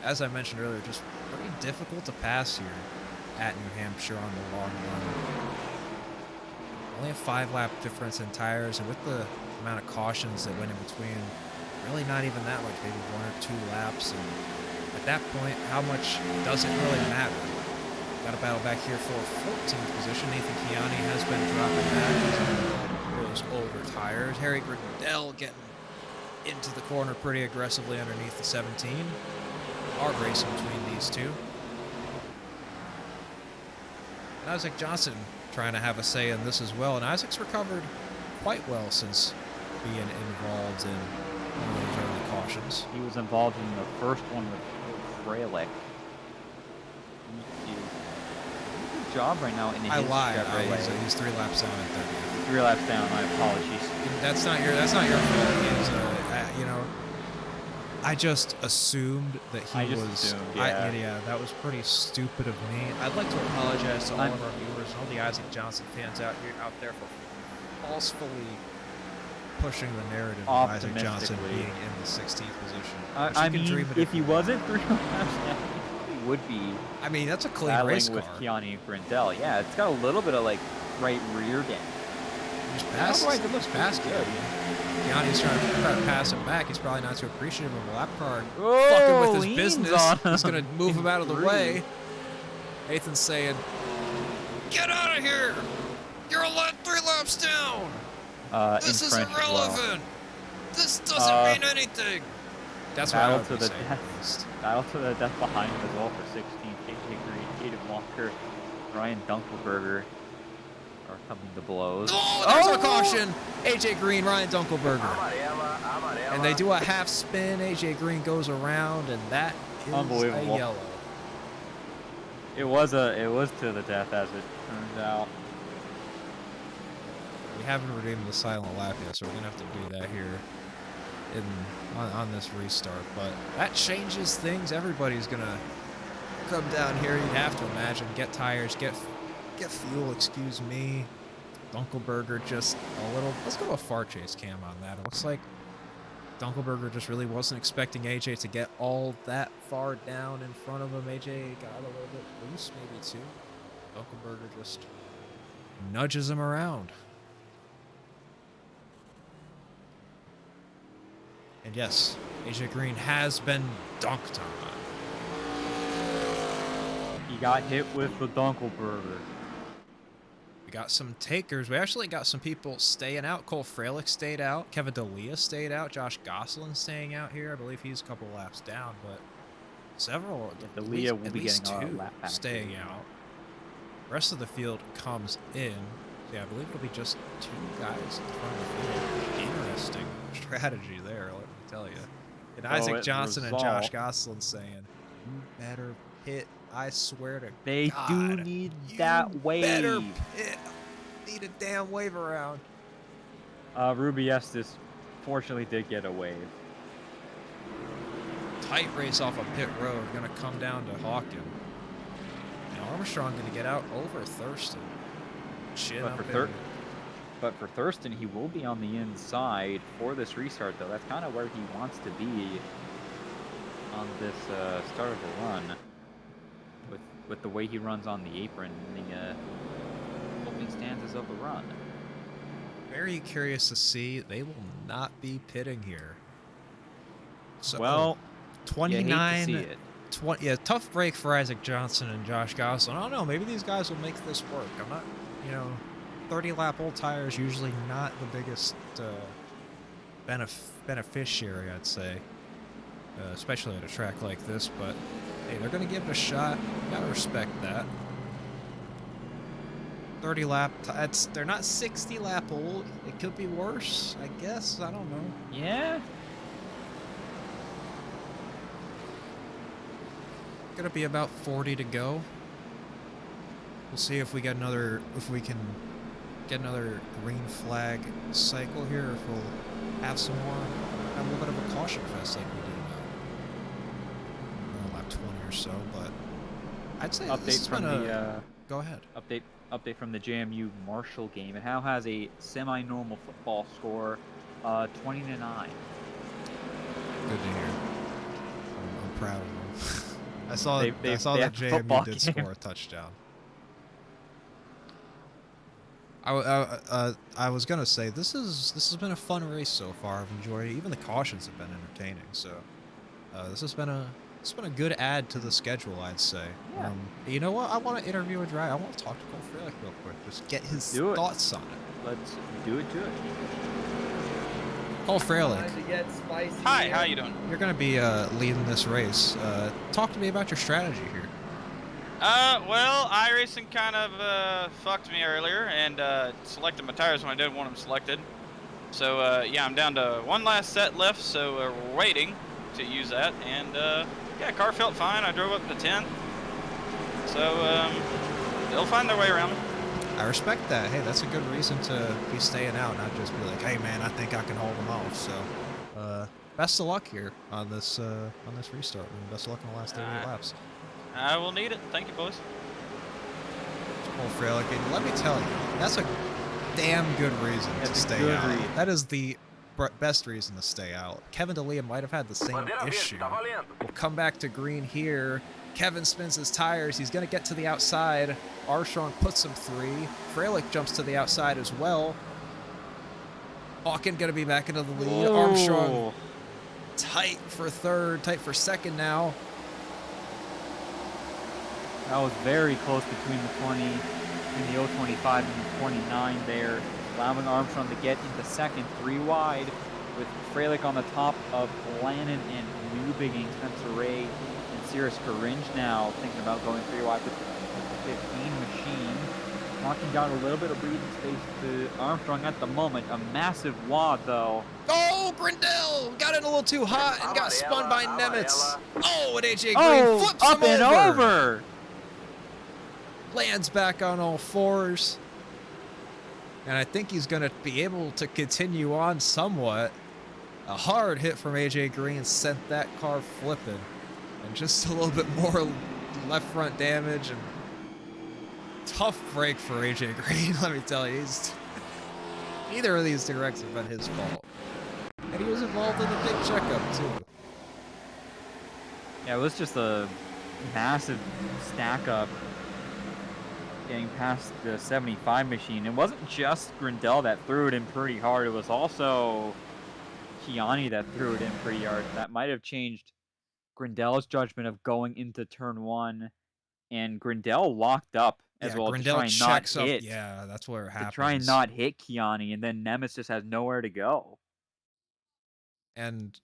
As I mentioned earlier, just pretty difficult to pass here at New Hampshire on the long run. Only a 5-lap difference in tires, and with the amount of cautions that went in between, really not even that much, maybe 1 or 2 laps. And at that point, how much does it really matter? Got a battle back here for 14th position. Nathan Keani has been dropping back on those older tires. Harry Gridell getting into the corner pretty aggressively underneath the 17. Hard racing between these two. And Isaac Johnson trying to have a say in this as well. And Isaac's recovered quite well since being involved in one of those early cautions. He was involved in the first one with Freilich. Job right now in the lied. He's 3 laps down at 30. 3 laps down. My apologies. That's not your fault. I just assumed that he was. Yeah. That was pretty stupid of me. I'd like to apologize to all of our viewers and all the Isaac Johnson fans out there for falsely pushing the narrative of Isaac Johnson being in the 16th position. I mean, if he wasn't 3 laps down, would be. I mean, that's a clean race car. With Keani and Grindel. Yeah, it's got a little bit of like right rear damage. Just pass. It looks past good. Keani's trying to pass him back. He's probably not too appreciative of a lap car fucking with his business. He's gonna move him out of the way. Nathan's saying, "Get out of here! You're 3 laps down. This is irrelevant. This doesn't mean anything." That's what I would be saying. Battle to the death behind him as well for 16th. AJ Green, Aiden Walker, Ryan Dunkelberger are coming to blows. Oh, there's a caution! AJ Green, Ryan Dunkelberger. And they do a half spin. AJ Green goes around, and that is a yellow. It was to the death, as it turns out. We haven't redeemed the silent lap yet, so we're gonna have to do that here on this restart, but that changes things. Everybody's gonna come down here, you'd have to imagine, get tires, get fuel, excuse me. Dunkelberger just a little, let's go to a far chase cam on that. It looks like Dunkelberger just really wasn't expecting AJ to get all that far down in front of him. AJ got a little bit loose, maybe too. Dunkelberger just nudges him around. And yes, AJ Green has been dunked on. He got hit with the Dunkelberger. We got some takers. We actually got some people staying out. Cole Freilich stayed out. Kevin D'Elia stayed out. Josh Gosselin staying out here. I believe he's a couple laps down, but several, at least two staying out. Rest of the field comes in. Yeah, I believe it'll be just 2 guys at the front of the field. Interesting strategy there, let me tell you. And So Isaac it Johnson and Josh result- Gosselin saying, "You better pit, I swear to They God. do need you that better wave. pit. Need a damn wave around." Ruby Estes fortunately did get a wave. Tight race off of pit road, gonna come down to Hawken. And Armstrong gonna get out over Thurston. Chin But up for in- But for Thurston, he will be on the inside for this restart, though. That's kind of where he wants to be on this start of the run, with the way he runs on the apron in the opening stanzas of the run. Very curious to see. They will not be pitting here. So, Well, 29. you hate to see it. 20, yeah, tough break for Isaac Johnson and Josh Gosselin. I don't know. Maybe these guys will make this work. I'm not, 30-lap old tires usually not the biggest beneficiary, I'd say, especially at a track like this. But hey, they're going to give it a shot. Gotta respect that. 30-lap. They're not 60-lap old. It could be worse, I guess. I don't know. Yeah. Gonna be about 40 to go. We'll see if we get another, if we can get another green flag cycle here, if we'll have some more, have a little bit of a caution fest like we did about lap 20 or so. But I'd say this has been a. Go ahead. Update from the JMU Marshall game. It now has a semi-normal football score, 20-9. Good to hear. I'm proud of them. I saw that JMU did score a touchdown. I was gonna say this has been a fun race so far. I've enjoyed it. Even the cautions have been entertaining. So this has been a good add to the schedule, I'd say. Yeah. You know what? I want to interview a driver. I want to talk to Cole Freilich real quick. Just get his thoughts on it. Let's do it. Cole Freilich. Hi, how you doing? You're gonna be leading this race. Talk to me about your strategy here. Well, iRacing kind of fucked me earlier and selected my tires when I didn't want them selected. So yeah, I'm down to one last set left, so we're waiting to use that. And yeah, car felt fine. I drove up to 10. So they'll find their way around me. I respect that. Hey, that's a good reason to be staying out, not just be like, hey man, I think I can hold them off. So best of luck here on this restart. And best of luck in the last 38 laps. I will need it. Thank you, boys. Cole Freilich, and let me tell you, that's a damn good reason to stay out. That is the best reason to stay out. Kevin D'Elia might have had the same issue. We'll come back to green here. Kevin spins his tires. He's going to get to the outside. Armstrong puts him 3. Freilich jumps to the outside as well. Hawken going to be back into the lead. Whoa. Armstrong tight for third, tight for second now. That was very close between the 20 and the 025 and the 29 there, allowing Armstrong to get into second, 3 wide, with Freilich on the top of Lannon and Newbigging, Spencer Ray and Cirrus Caringe now thinking about going 3 wide with the 15 machine. Knocking down a little bit of breathing space to Armstrong at the moment. A massive wad though. Oh, Brindle got in a little too hot and got spun by Nemitz. Oh, and AJ Green flips up him and over. Lands back on all 4s. And I think he's going to be able to continue on somewhat. A hard hit from AJ Green sent that car flipping. And just a little bit more left front damage. And tough break for AJ Green, let me tell you. Neither of these directs have been his fault. And he was involved in the big checkup, too. Yeah, it was just a massive stack up getting past the 75 machine. It wasn't just Grindel that threw it in pretty hard. It was also Kiani that threw it in pretty hard. That might have changed Grindel's judgment of going into turn 1. And Grindel locked up as well Grindel to try and not hit. Yeah, that's where it happens. To try and not hit Kiani, and then Nemitz just has nowhere to go. And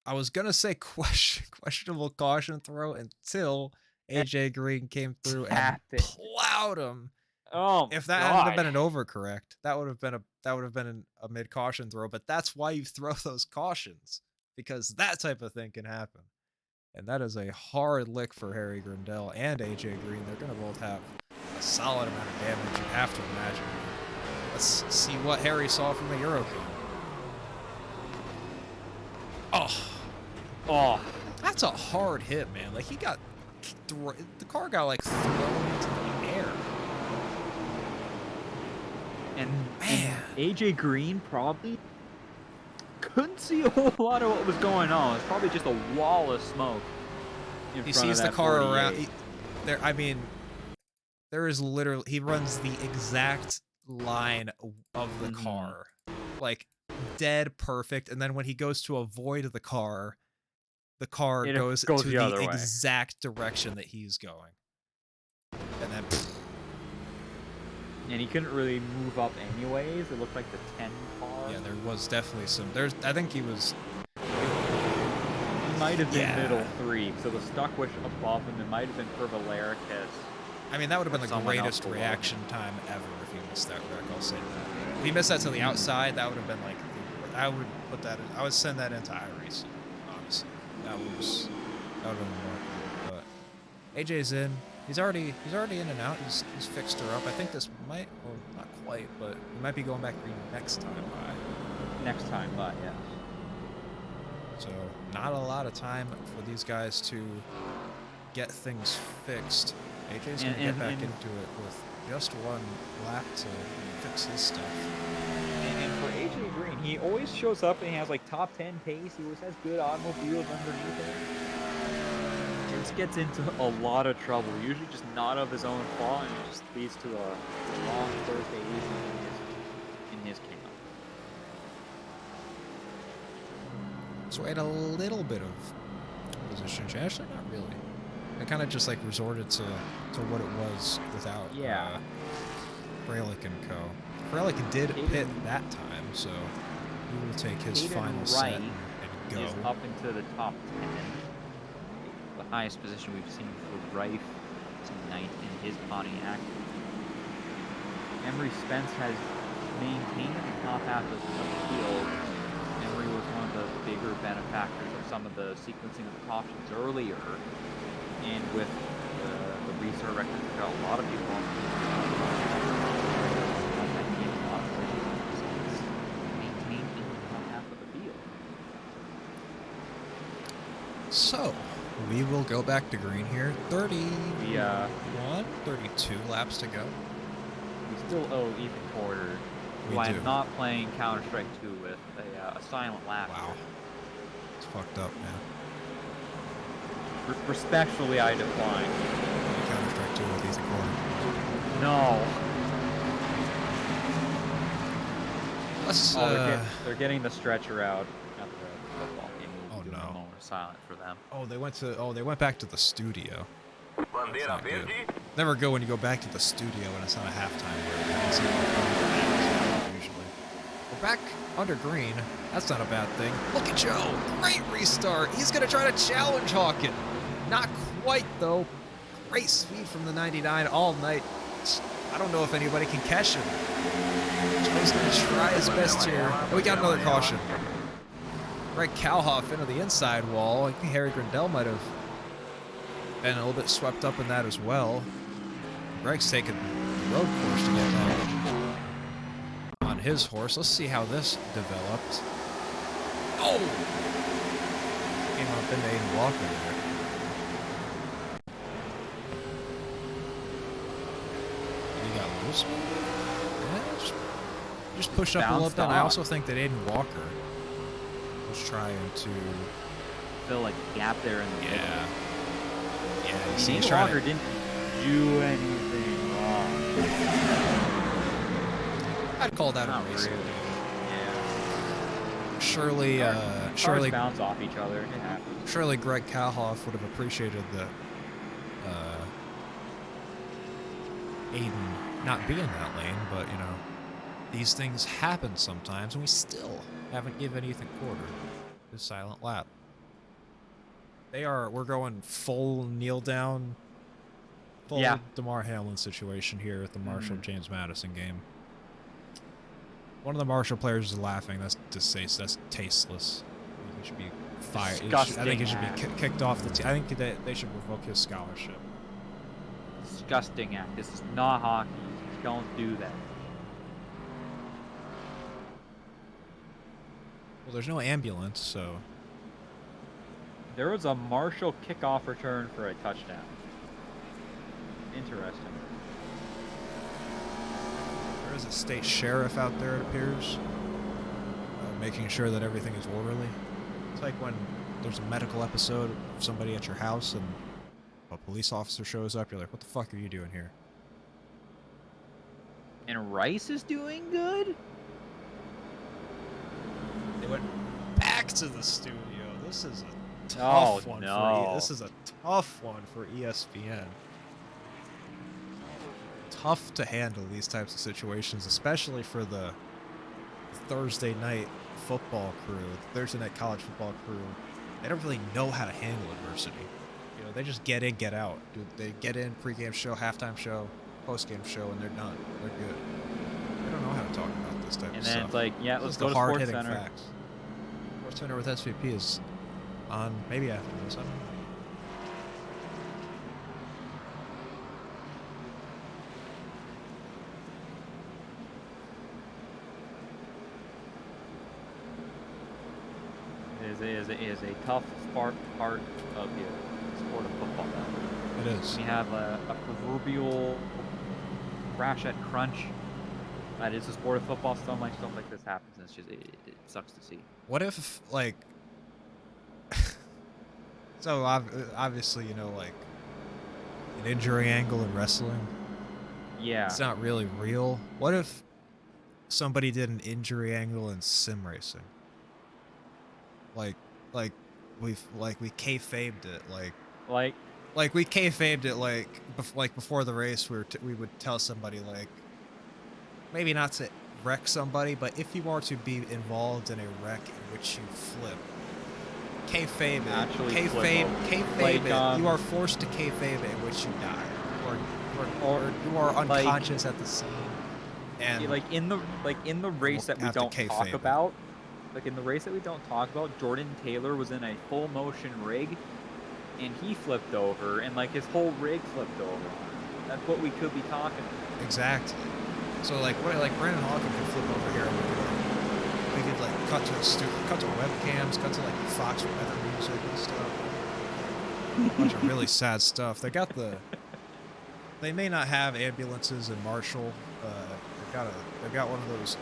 I was gonna say questionable caution throw until AJ Green came through and plowed him. Oh, If that hadn't been an overcorrect, that would have been a mid caution throw. But that's why you throw those cautions, because that type of thing can happen. And that is a hard lick for Harry Grindell and AJ Green. They're going to both have a solid amount of damage, you have to imagine. Let's see what Harry saw from the Eurocon. Oh, that's a hard hit, man. Like, he got the car got like thrown into the air. And Man, AJ Green probably couldn't see a whole lot of what was going on. It's probably just a wall of smoke. He sees the car around. I mean, there is literally, he runs the exact line of the car, like dead perfect. And then when he goes to avoid the car goes to the exact direction that he's going. And then. And he couldn't really move up anyways. It looked like the 10 car. Yeah, there was definitely some. I think he was. He might have been middle 3, so the stuck was above him. It might have been Pervalericus. I mean, that would have been the greatest reaction time ever if he missed that wreck. I'll say that. If he missed that to the outside, that would have been like. I would put that. I would send that into iRacing. Honestly, that would have been more. But AJ's in. He's already in and out. He's fixed her up. I think this might, well, not quite, but he might be going back green next time by. Next time by, yeah. So not a lot of time for these guys to get things fixed. AJ's gonna get back into it with just one lap to fix his stuff. And for AJ Green, he always shows up and he has like top 10 pace. He always has good automobiles underneath him. Just gets into a lot of trouble, usually just not of his own fault, and it just leads to a long Thursday evening in his camp. So I had a little bit of position change. Actually, not really. I kind of just like resorted to what it was without Frelick and co. Frelick did pit that time, so he will take his final set and go. Is up into the top 10. The highest position we've seen for Rife tonight in his Pontiac. Emery Spence has maintained the top half of the field. Emery was one of the bigger benefactors of some of the sequencing of the cautions earlier. And with the restart record, we've got a lot of people on maintained in the top half of the field. So we will go back to green here. 31, 32 laps to go. We still owe Ethan Porter, who I am not playing Counter-Strike 2 with, a silent lap. Wow. It's fucked up, man. Respectfully, I decline. Counter-Strike 2 with Ethan Porter. No. Let's, they're getting the stretcher out at the football game. Oh no. More silent for them. Oh, they went back to the studio. Bandera verde. Never go when you go back to the studio and it's not a halftime usually. We're back under green. That's not a bad thing. Look at Joe. Great restart. He's going to try to challenge Hawken. Not quite, though. Great speed from the 99 all night. I don't know if anybody can catch him. Joe's going to try his best here. Oh, we got another caution. Greg Kalhoff into the inside wall. I think Harry Grindell might have been a little bit swept up in that as well. Greg's taking the road course to get back on his horse. Let's see how this develops. Oh! Came up into Aiden Walker there. He got loose. Yeah, just push up a little bit. I also think that Aiden Walker was trying to fill like a gap there in the middle. Yeah, Aiden Walker didn't do anything wrong. I'd call that a race. Really. Yeah. Surely bounce off each other. Surely Greg Kalhoff would have appreciated the Aiden not being that lane, but you know, these things happen sometimes, and we still haven't given Ethan Porter his silent lap. We're going full kneel down typical Yeah. DeMar Hamlin situation here at the Marshall Mhm. James Madison game. One of the Marshall players is laughing. That's that's tasteless. I think he should be fired. I think he should be Disgusting kicked off the team. I think they should revoke his scholarship. Disgusting act. This is not hockey. Don't do that. Well, there's no ambulance, so There was a Marshall kickoff return for a touchdown. Interesting. there is a state sheriff out there, it appears, making sure that everything is orderly. It's like when there's a medical episode of somebody at your house and a police officer shows up, you're like, what the fuck are you doing here? And Rice is doing good? They went back to the studio. This is a tough one no. This is a tough one for ESPN. Tough to handle these types of situations, especially for the Thursday night football crew, Thursday night college football crew. They don't really know how to handle adversity. You know, they just get in, get out. They get in, pregame show, halftime show, postgame show, and they're done. They're good. They don't know how to talk about this type of And stuff. then it's like, yeah, This let's is go the to Sports hard-hitting Center. facts. Sports Center with SVP is on maybe after this. I don't know. It is a tough part of the sport of football. It is. We have a proverbial crash at crunch. That is the sport of football. Stuff like this happens. And it's just it sucks to see. What if, like, so obviously, you know, like, an injury angle in wrestling, Yeah. it's not really real. What if somebody did an injury angle in sim racing? Like we kayfabed it, like we kayfabed it, like before the race, we would tell somebody, like, maybe not to wreck somebody, but if you are to be involved in a wreck in which you flip, kayfabe it. Actually flip Kayfabe Like, it. You are forced to kayfabe it in which you die, or you are unconscious at the scene, and like in the race that we have to don't kayfabe talk it. about. Like in the race that we don't talk about, Jordan Taylor was in a full motion rig, and he flipped over, and like his whole rig flipped over. That's what we could be talking about. Exactly. So like Brandon Hawkins could flip over here, and we could like cut to webcams, cut to like Fox weather music and stuff. A bunch of really sad stuff. They may not have ambulances in Marshall. They've got one of those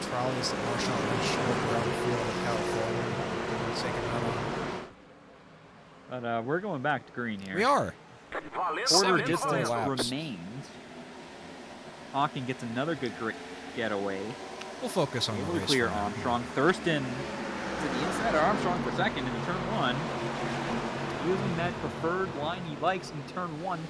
trolleys that Marshall and work around the field in California. They're taking that on. But we're going back to green here. We are. Valendo, Quarter valendo. distance laps. remains. Hawkins gets another good getaway. We'll focus on the Able to race. clear for now. Armstrong. Thurston to the inside of Armstrong for second in turn one. Using that preferred line he likes in turn one.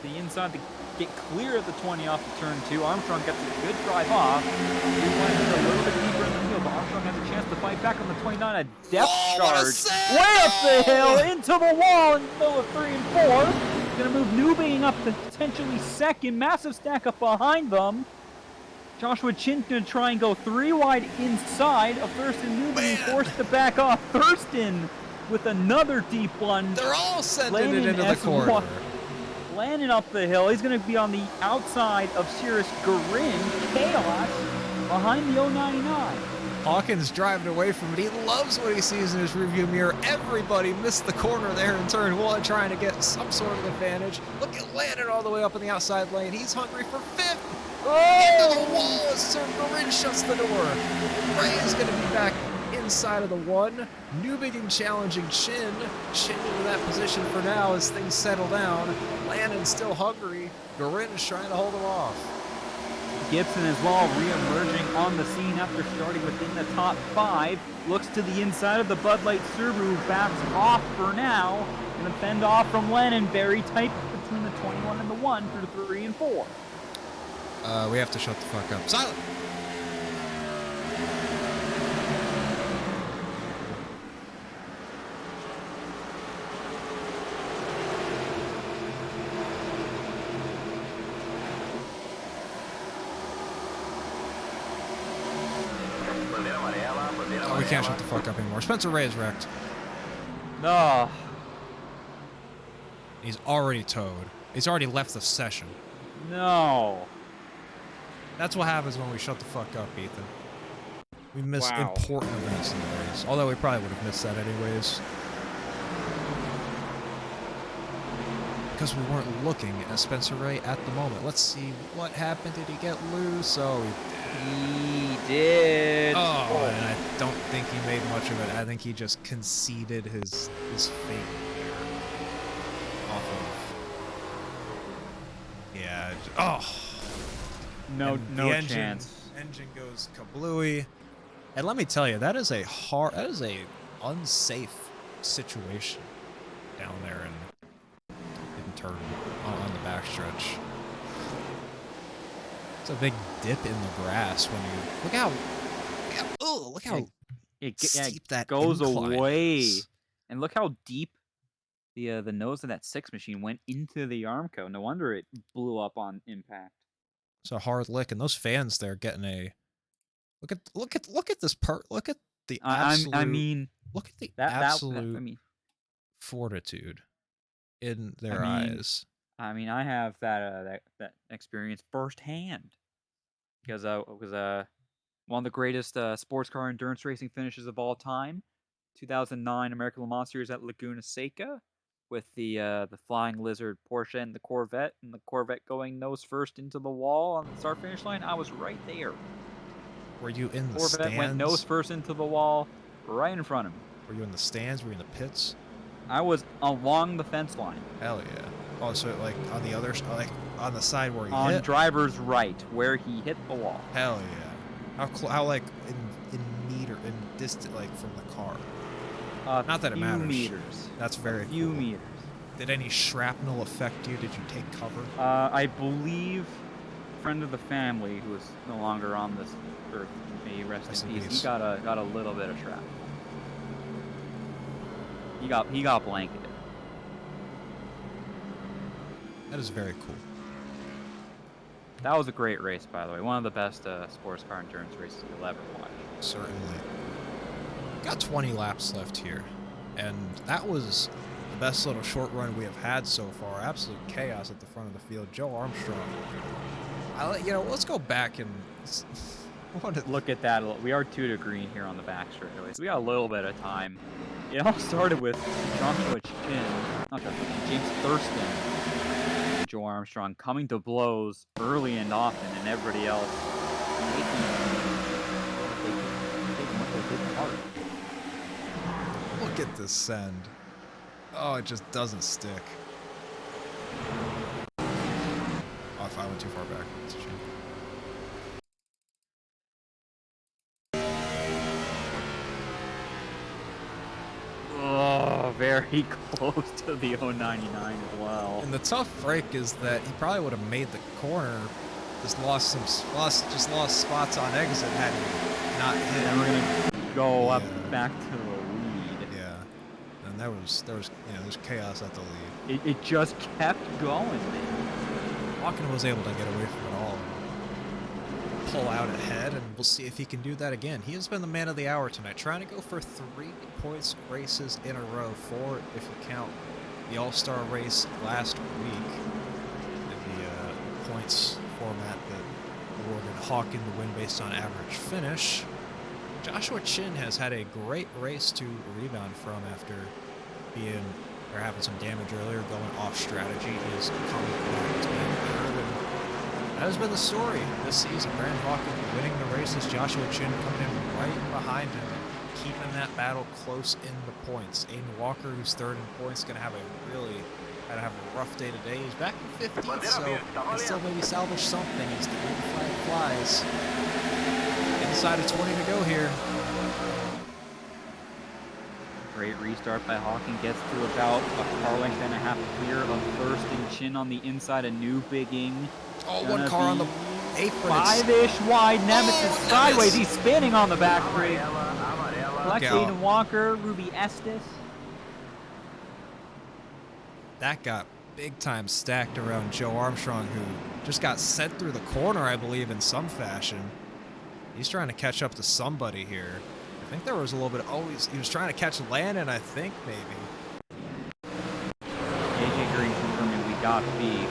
To the inside to get clear of the 20 off of turn two. Armstrong gets a good drive off. He went a little bit deeper in the field, but Armstrong has a chance to fight back on the 29. A depth charge way up the hill into the wall in the middle of 3 and 4. He's going to move Newbeing up to potentially second. Massive stack up behind them. Joshua Chin going to try and go 3 wide inside of Thurston Newbeing, forced to back off. Thurston with another deep one. They're all sending it Landon into the S1. corner. Landing up the hill. He's going to be on the outside of Cirrus Garin. Chaos behind the 099. Hawkins driving away from it. He loves what he sees in his rearview mirror. Everybody missed the corner there in turn one, trying to get some sort of advantage. Look at Landon all the way up in the outside lane. He's hungry for fifth. Into the wall as Sir Marin shuts the door. Ray is going to be back inside of the one. Newbegin challenging Chin. Chin into that position for now as things settle down. Landon's still hungry. Garin is trying to hold him off. Gibson as well, re-emerging on the scene after starting within the top 5. Looks to the inside of the Bud Light Subaru, backs off for now. Gonna fend off from Lennon, very tight between the 21 and the 1 through 3 and 4. We have to shut the fuck up. Silent! Oh, we can't shut the fuck up anymore. Spencer Ray is wrecked. No. He's already towed. He's already left the session. No. That's what happens when we shut the fuck up, Ethan. We miss Wow. important events in the race. Although we probably would have missed that anyways. Because we weren't looking at Spencer Ray at the moment. Let's see what happened. Did he get loose? Oh, He did. oh, and I don't think he made much of it. I think he just conceded his fate here. Off of. Yeah. Oh. No, And no the chance. Engine goes kablooey. And let me tell you, that is a unsafe situation down there in turn on the backstretch. It's a big dip in the grass when you look how steep that goes incline away. is. And look how deep the nose of that 6 machine went into the Armco. No wonder it blew up on impact. It's a hard lick, and those fans there getting a look at this part. Look at the absolute. I mean, look at the that absolute I mean, fortitude in their I mean, eyes. I mean, I have that experience firsthand because it was one of the greatest sports car endurance racing finishes of all time. 2009 American Le Mans Series at Laguna Seca with the Flying Lizard Porsche and the Corvette going nose first into the wall on the start finish line. I was right there. Were you in the Corvette stands? went nose first into the wall, right in front of me. Were you in the stands? Were you in the pits? I was along the fence line. Hell yeah. Oh, so like on the other, like on the side where he On hit? driver's right, where he hit the wall. Hell yeah. How like in meter, in distance, like from the car? Not that it matters. A few meters. That's very A few cool. meters. Did any shrapnel affect you? Did you take cover? I believe a friend of the family who is no longer on this earth, may he rest in peace. He got a little bit of shrapnel. He got blanketed. That is very cool. That was a great race, by the way. One of the best sports car endurance races you'll ever watch. Certainly. Got 20 laps left here, and that was the best little short run we have had so far. Absolute chaos at the front of the field. Joe Armstrong. Let's go back and Look at that. We are 2 to green here on the back straightaway, so we got a little bit of time. It all started with James Thurston and Joe Armstrong coming to blows early and often, and everybody else taking what they did hard. Look at this send. Oh, it just doesn't stick. Oh, if I went too far back, it's a shame. Oh, very close to the 099 as well. And the tough break is that he probably would have made the corner, just lost spots on exit had he not hit. And we're gonna go up back to the lead. Yeah, and there was there's chaos at the lead. It just kept going, man. Hawken was able to get away from it all, and pull out ahead, and we'll see if he can do that again. He has been the man of the hour tonight, trying to go for 3 points races in a row, 4 if you count the All-Star race last week, in the points format that awarded Hawken the win based on average finish. Joshua Chin has had a great race to rebound from after having some damage earlier, going off strategy. He is coming back to that third, and that has been the story this season. Brandon Hawken winning the races, Joshua Chin coming in right behind him and keeping that battle close in the points. Aiden Walker, who's third in points, going to have a rough day today. He's back in 15th, so he can still maybe salvage something as the green flag flies. Inside of 20 to go here. Great restart by Hawken, gets to about a car length and a half clear of first and Chin on the inside, a new bigging. Oh, one car on the apron. 5-ish wide, Nemesis sideways, Nemesis. he's spinning on the back brake. Collects Okay, Aiden Walker, Ruby Estes. That got big time stacked around Joe Armstrong, who just got sent through the corner, I believe, in some fashion. He's trying to catch up to somebody here. I think there was a little bit. Oh, he was trying to catch Landon, I think, maybe. AJ Green confirming we got beef.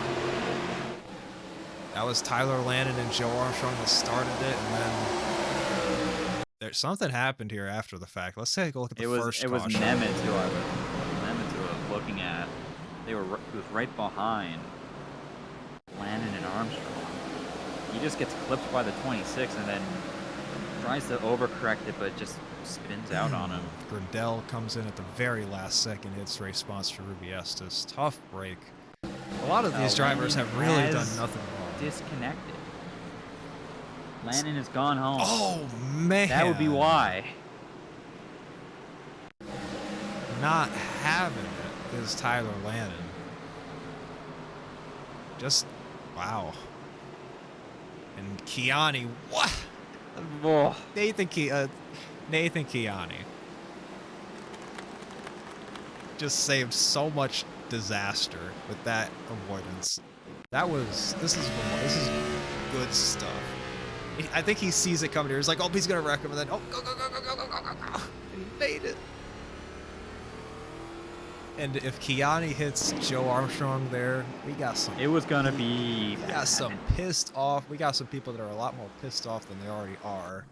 That was Tyler Landon and Joe Armstrong that started it, and then there's something happened here after the fact. Let's take a look at the first It was caution. Nemitz who I was looking at. He was right behind Landon and Armstrong. He just gets clipped by the 26 and then tries to overcorrect it, but just spins out on him. Grindel comes in at the very last second, hits race sponsor Rubiestis. Tough break. A lot of these drivers have really done nothing wrong. Disconnected. Landon has gone home. Oh, man. That would be why. Not having it is Tyler Landon. Just, wow. And Kiani, what? Oh. Nathan Kiani just saved so much disaster with that avoidance. This is good stuff. I think he sees it coming here. He's like, oh, he's gonna wreck him, and then, oh, go, go, go, go, go, go, go, go, go. And he made it. And if Kiani hits Joe Armstrong there, we got some. It was gonna be. We got some pissed off. We got some people that are a lot more pissed off than they already are.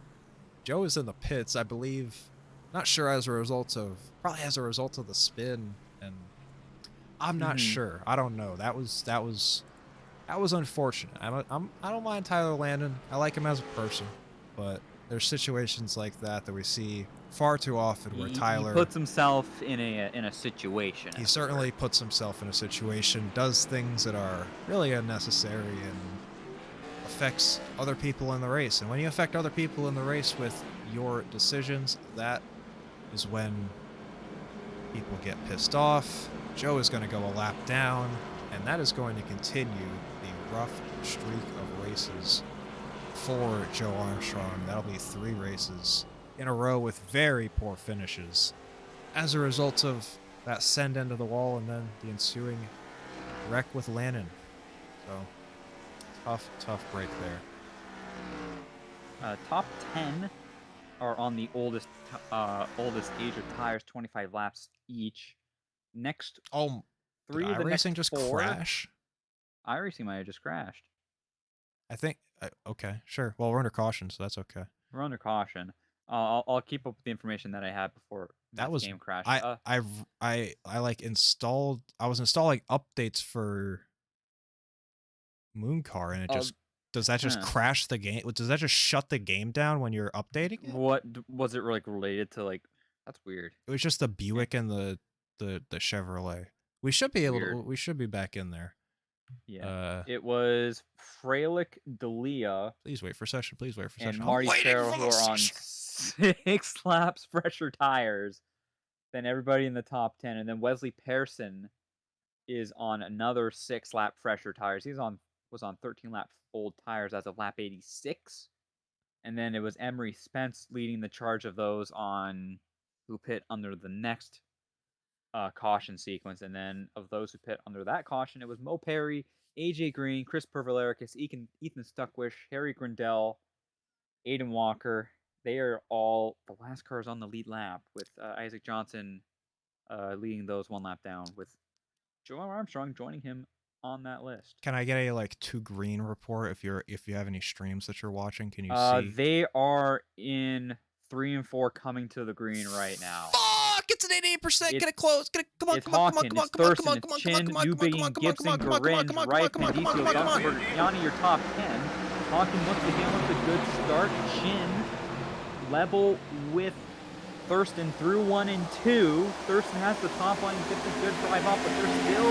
Joe is in the pits, I believe. Not sure probably as a result of the spin, and I'm not sure. I don't know. That was unfortunate. I don't mind Tyler Landon. I like him as a person, but there's situations like that we see far too often where Tyler he puts himself in a situation. He certainly puts himself in a situation, does things that are really unnecessary, and affects other people in the race. And when you affect other people in the race with your decisions, that is when people get pissed off. Joe is going to go a lap down, and that is going to continue the rough streak of races for Joe Armstrong. That'll be 3 races in a row with very poor finishes as a result of that send into the wall and then the ensuing wreck with Landon. So tough break there. Top 10 are on the oldest age of tires, 25 laps each. Next, 3 of the next iRacing just 4. crash? iRacing might have just crashed. I think. Okay, sure. Well, we're under caution, so that's okay. We're under caution. I'll keep up with the information that I had before That was game crashed. I like installed. I was installing updates for Mooncar, and it just does that just crash the game? Does that just shut the game down when you're updating it? What was it related to? Like, that's weird. It was just the Buick and the Chevrolet. We should be able to. We should be back in there. Yeah. It was Freilich, D'Elia. Please wait for session. Please wait for session. And Marty Farrell, who are on 6 laps fresher tires than everybody in the top 10, and then Wesley Pearson is on another 6 lap fresher tires. Was on 13 lap old tires as of lap 86, and then it was Emery Spence leading the charge of those who pit under the next caution sequence, and then of those who pit under that caution, it was Mo Perry, AJ Green, Chris Pervalericus, Ethan Stuckwish, Harry Grindel, Aiden Walker. They are all the last cars on the lead lap, with Isaac Johnson leading those 1 lap down, with Joe Armstrong joining him on that list. Can I get a to green report if you have any streams that you're watching? Can you see? They are in 3 and 4 coming to the green right now. Fuck! It's an 88%. Get it close. Get it. Come on. It's Come on. Hawkins, Come on. it's Come on. Thurston, Come on. it's Come on. Chin, Come on. Newbigin, Gibson, Garin, Reif, Bendicio, Dunsford, Yanni, your top 10. Hawkins once again with a good start. Chin level with Thurston through 1 and 2. Thurston has the top line, gets a good drive up, but they're still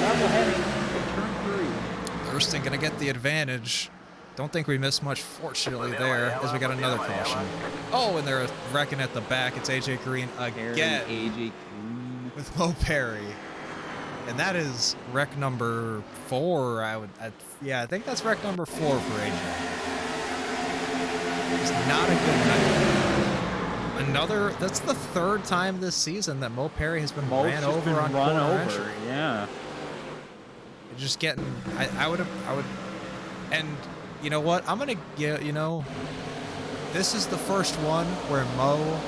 level heading in turn 3. Thurston gonna get the advantage. Don't think we missed much, fortunately, there, as we got another caution. Oh, and they're wrecking at the back. It's AJ Green again. AJ Green with Mo Perry. And that is wreck number 4. I think that's wreck number 4 for AJ. It's not a good night. That's the 3rd time this season that Mo Perry has been ran over on corner entry. Yeah. Just getting, I would, and you know what? I'm gonna get, This is the first one where Mo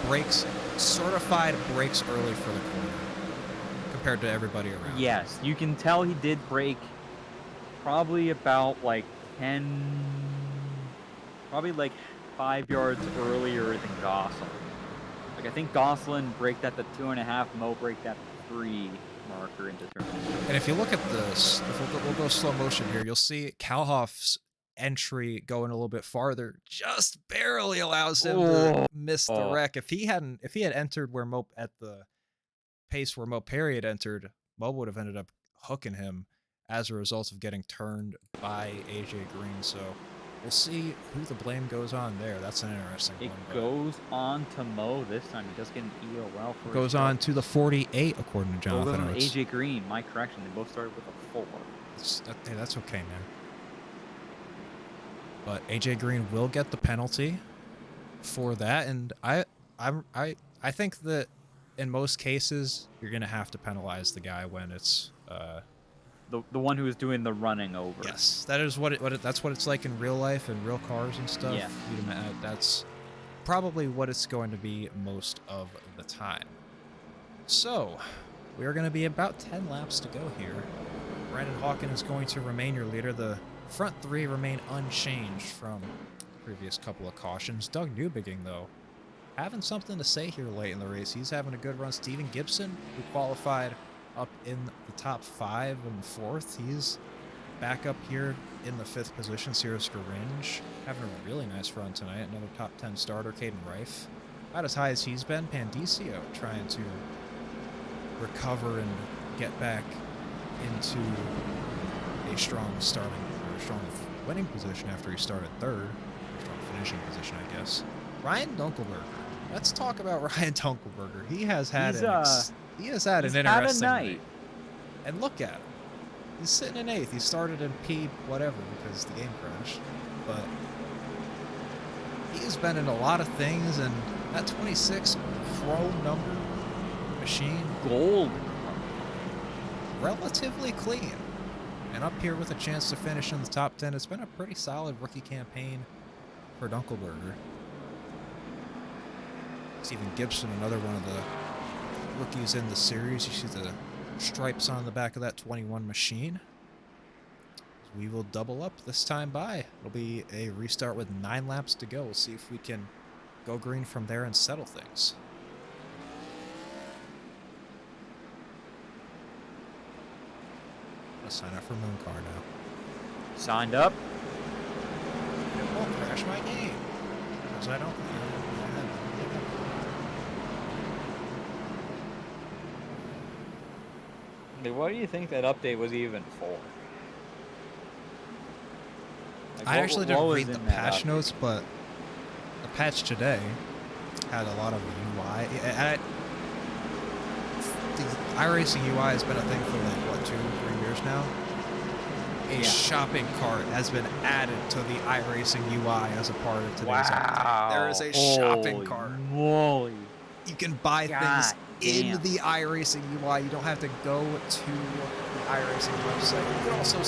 breaks, certified breaks early for the corner compared to everybody around. Yes, you can tell he did break probably about like 5 yards earlier than Gosselin. Like I think Gosselin braked at the 2.5, Mo braked at the 3 marker into turn 2. And if you look at this, if we'll go slow motion here, you'll see Kalhoff's entry going a little bit farther just barely allows him to miss the wreck. If he had entered where Mo at the pace where Mo Perry had entered, Mo would have ended up hooking him as a result of getting turned by AJ Green. So we'll see who the blame goes on there. That's an interesting one. It goes on to Mo this time. He does get an EOL for goes on to the 48 according to Jonathan. Goes on to AJ Green. My correction. They both started with a 4. Hey, that's okay, man. But AJ Green will get the penalty for that, and I think that in most cases you're gonna have to penalize the guy when it's the one who is doing the running over. Yes, that is that's what it's like in real life and real cars and stuff. Yeah. That's probably what it's going to be most of the time. So we're going to be about 10 laps to go here. Brandon Hawken is going to remain your leader. The front 3 remain unchanged from the previous couple of cautions. Doug Newbigging, though, having something to say here late in the race. He's having a good run. Steven Gibson, who qualified up in the top 5 and 4th. He's back up here in the 5th position. Sirius Garinge having a really nice run tonight. Another top 10 starter. Caden Rife, about as high as he's been. Pandicio trying to recover and get back into a strong winning position after he started 3rd. Strong finishing position, I guess. Ryan Dunkelberger. Let's talk about Ryan Dunkelberger. He has had an interesting night. And look at him. He's sitting in 8th. He started in P whatever because the game crashed. But he has been in a lot of things, and that 26 chrome number machine, gold, relatively clean. And up here with a chance to finish in the top 10. It's been a pretty solid rookie campaign for Dunkelberger. Steven Gibson, another one of the rookies in the series. You see the stripes on the back of that 21 machine. We will double up this time by. It'll be a restart with 9 laps to go. We'll see if we can go green from there and settle things. I'll sign up for Mooncar now. Signed up. It won't crash my game. Because I don't. What do you think that update was even for? Like, I actually didn't read the patch notes, but the patch today had a lot of UI. The iRacing UI has been a thing for like, what, 2-3 years now? A shopping cart has been added to the iRacing UI as a part of today's update. There is a shopping cart. Moly. You can buy things in the iRacing UI. You don't have to go to the iRacing website. You can also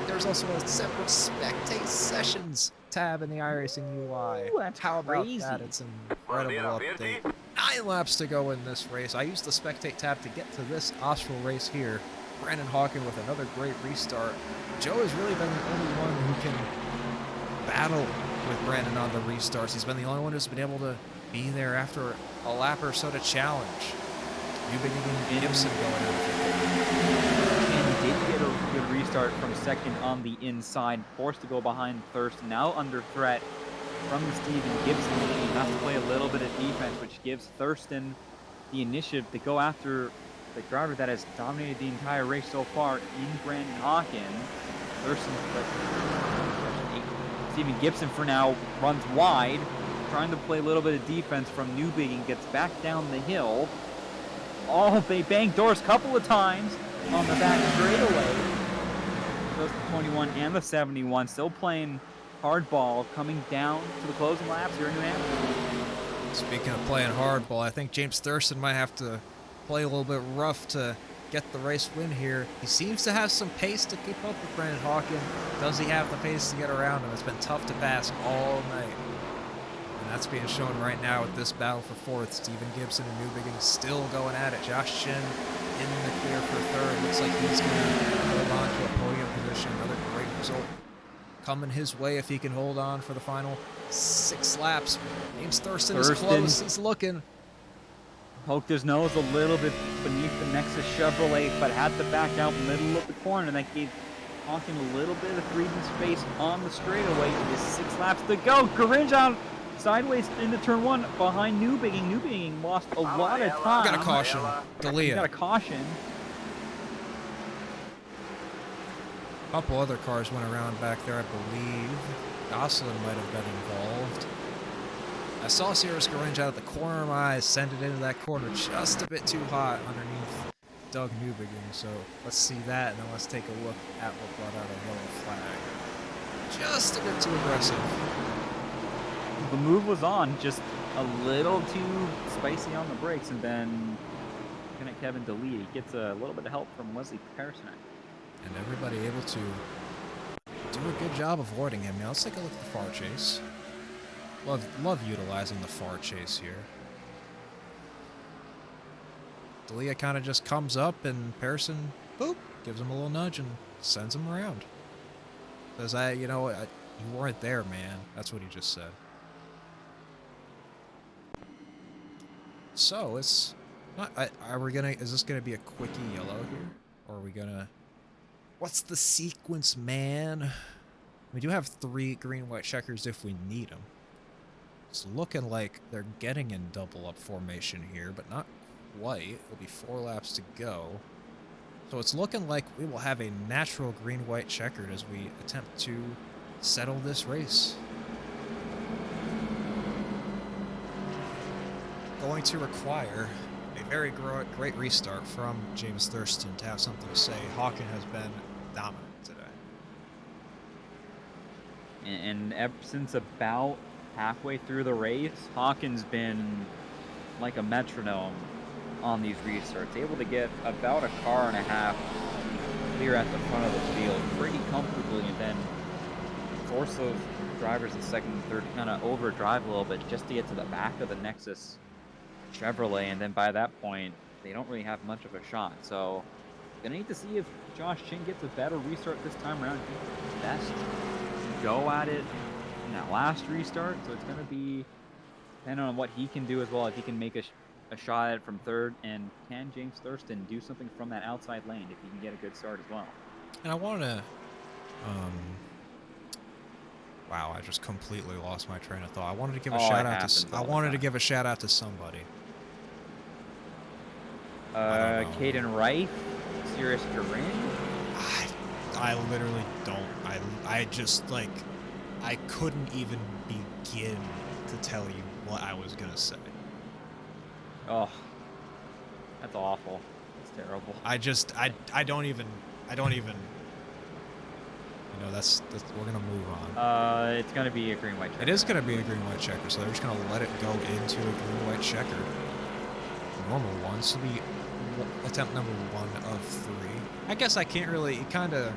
there's also a separate spectate sessions tab in the iRacing UI. Ooh, that's How about crazy. that? It's an incredible update. 9 laps to go in this race. I used the spectate tab to get to this Austral race here. Brandon Hawken with another great restart. Joe has really been the only one who can battle with Brandon on the restarts. He's been the only one who's been able to be there after a lap or so to challenge. Newbigging and Gibson going out. And did get a good restart from 2nd on the inside, forced to go behind Thurston. Now under threat from Steven Gibson. He has to play a little bit of defense, which gives Thurston the initiative to go after the driver that has dominated the entire race so far in Brandon Hawken. Steven Gibson for now runs wide, trying to play a little bit of defense from Newbigging, gets back down the hill. Oh, they banged doors a couple of times on the back straightaway. Both the 21 and the 71 still playing hardball, coming down to the closing laps here in New Hampshire. Speaking of playing hardball, I think James Thurston might have to play a little bit rough to get the race win here. He seems to have some pace to keep up with Brandon Hawken. Does he have the pace to get around him? It's been tough to pass all night. That's being shown right now with this battle for fourth. Stephen Gibson and Newbegin still going at it. Josh Chin in the clear for third. Looks like he's going to hold on to a podium position. Another great result coming his way if he can hold on for the final 6 laps. James Thurston is close. He's looking. Poked his nose a little bit beneath the Nexus Chevrolet, but had to back out middle of the corner. And that gave Hawkins a little bit of breathing space on the straightaway. Just 6 laps to go. Garinge out sideways into turn 1 behind Newbegin. Newbegin lost a lot of time. Got a caution. Dalia. Got a caution. A couple other cars went around back there, I believe. Gosselin might have been involved. I saw Sirius Garinge out of the corner of my eyes, send it into that corner just a bit too hot underneath Doug Newbegin. So let's see that, and then let's take a look at what brought out a yellow flag. Just a bit too aggressive. The move was on, just a little too spicy on the brakes, and then looking at Kevin DeLee, he gets a little bit of help from Wesley Persson. And everybody able to do a good job avoiding him. Now let's take a look at the far chase. Love utilizing the far chase here. Dalia kind of just comes up and Persson, boop, gives him a little nudge and sends him around. Says, you weren't there, man. That's what he just said. So it's not. Is this gonna be a quickie yellow here, or are we gonna? What's the sequence, man? We do have 3 green-white checkers if we need them. It's looking like they're getting in double-up formation here, but not quite. It'll be 4 laps to go. So it's looking like we will have a natural green-white checkered as we attempt to settle this race. Going to require a very great restart from James Thurston to have something to say. Hawken has been dominant today. And ever since about halfway through the race, Hawkins been like a metronome on these restarts, able to get about a car and a half clear at the front of the field pretty comfortably, and then force those drivers in second and third to kind of overdrive a little bit just to get to the back of the Nexus Chevrolet, and then by that point they don't really have much of a shot. So gonna need to see if Josh Chin gets a better restart this time around. He's best to go at it in that last restart, so it's gonna be depending on what he can do as well. If he can make a shot at it from third, and can James Thurston do something from that outside lane if he can get a good start as well. And I want to wow, I just completely lost my train of thought. I wanted to give a shout out to give a shout out to somebody. Caden Wright, Sirius Garin. I literally don't. I just like I couldn't even begin to tell you what I was gonna say. Oh, that's awful. That's terrible. I don't even. That's we're gonna move on. It's gonna be a green-white checker. It is gonna be a green-white checker, so they're just gonna let it go into a green-white checker. Normal one, so be attempt number 1 of 3. I guess I can't really kind of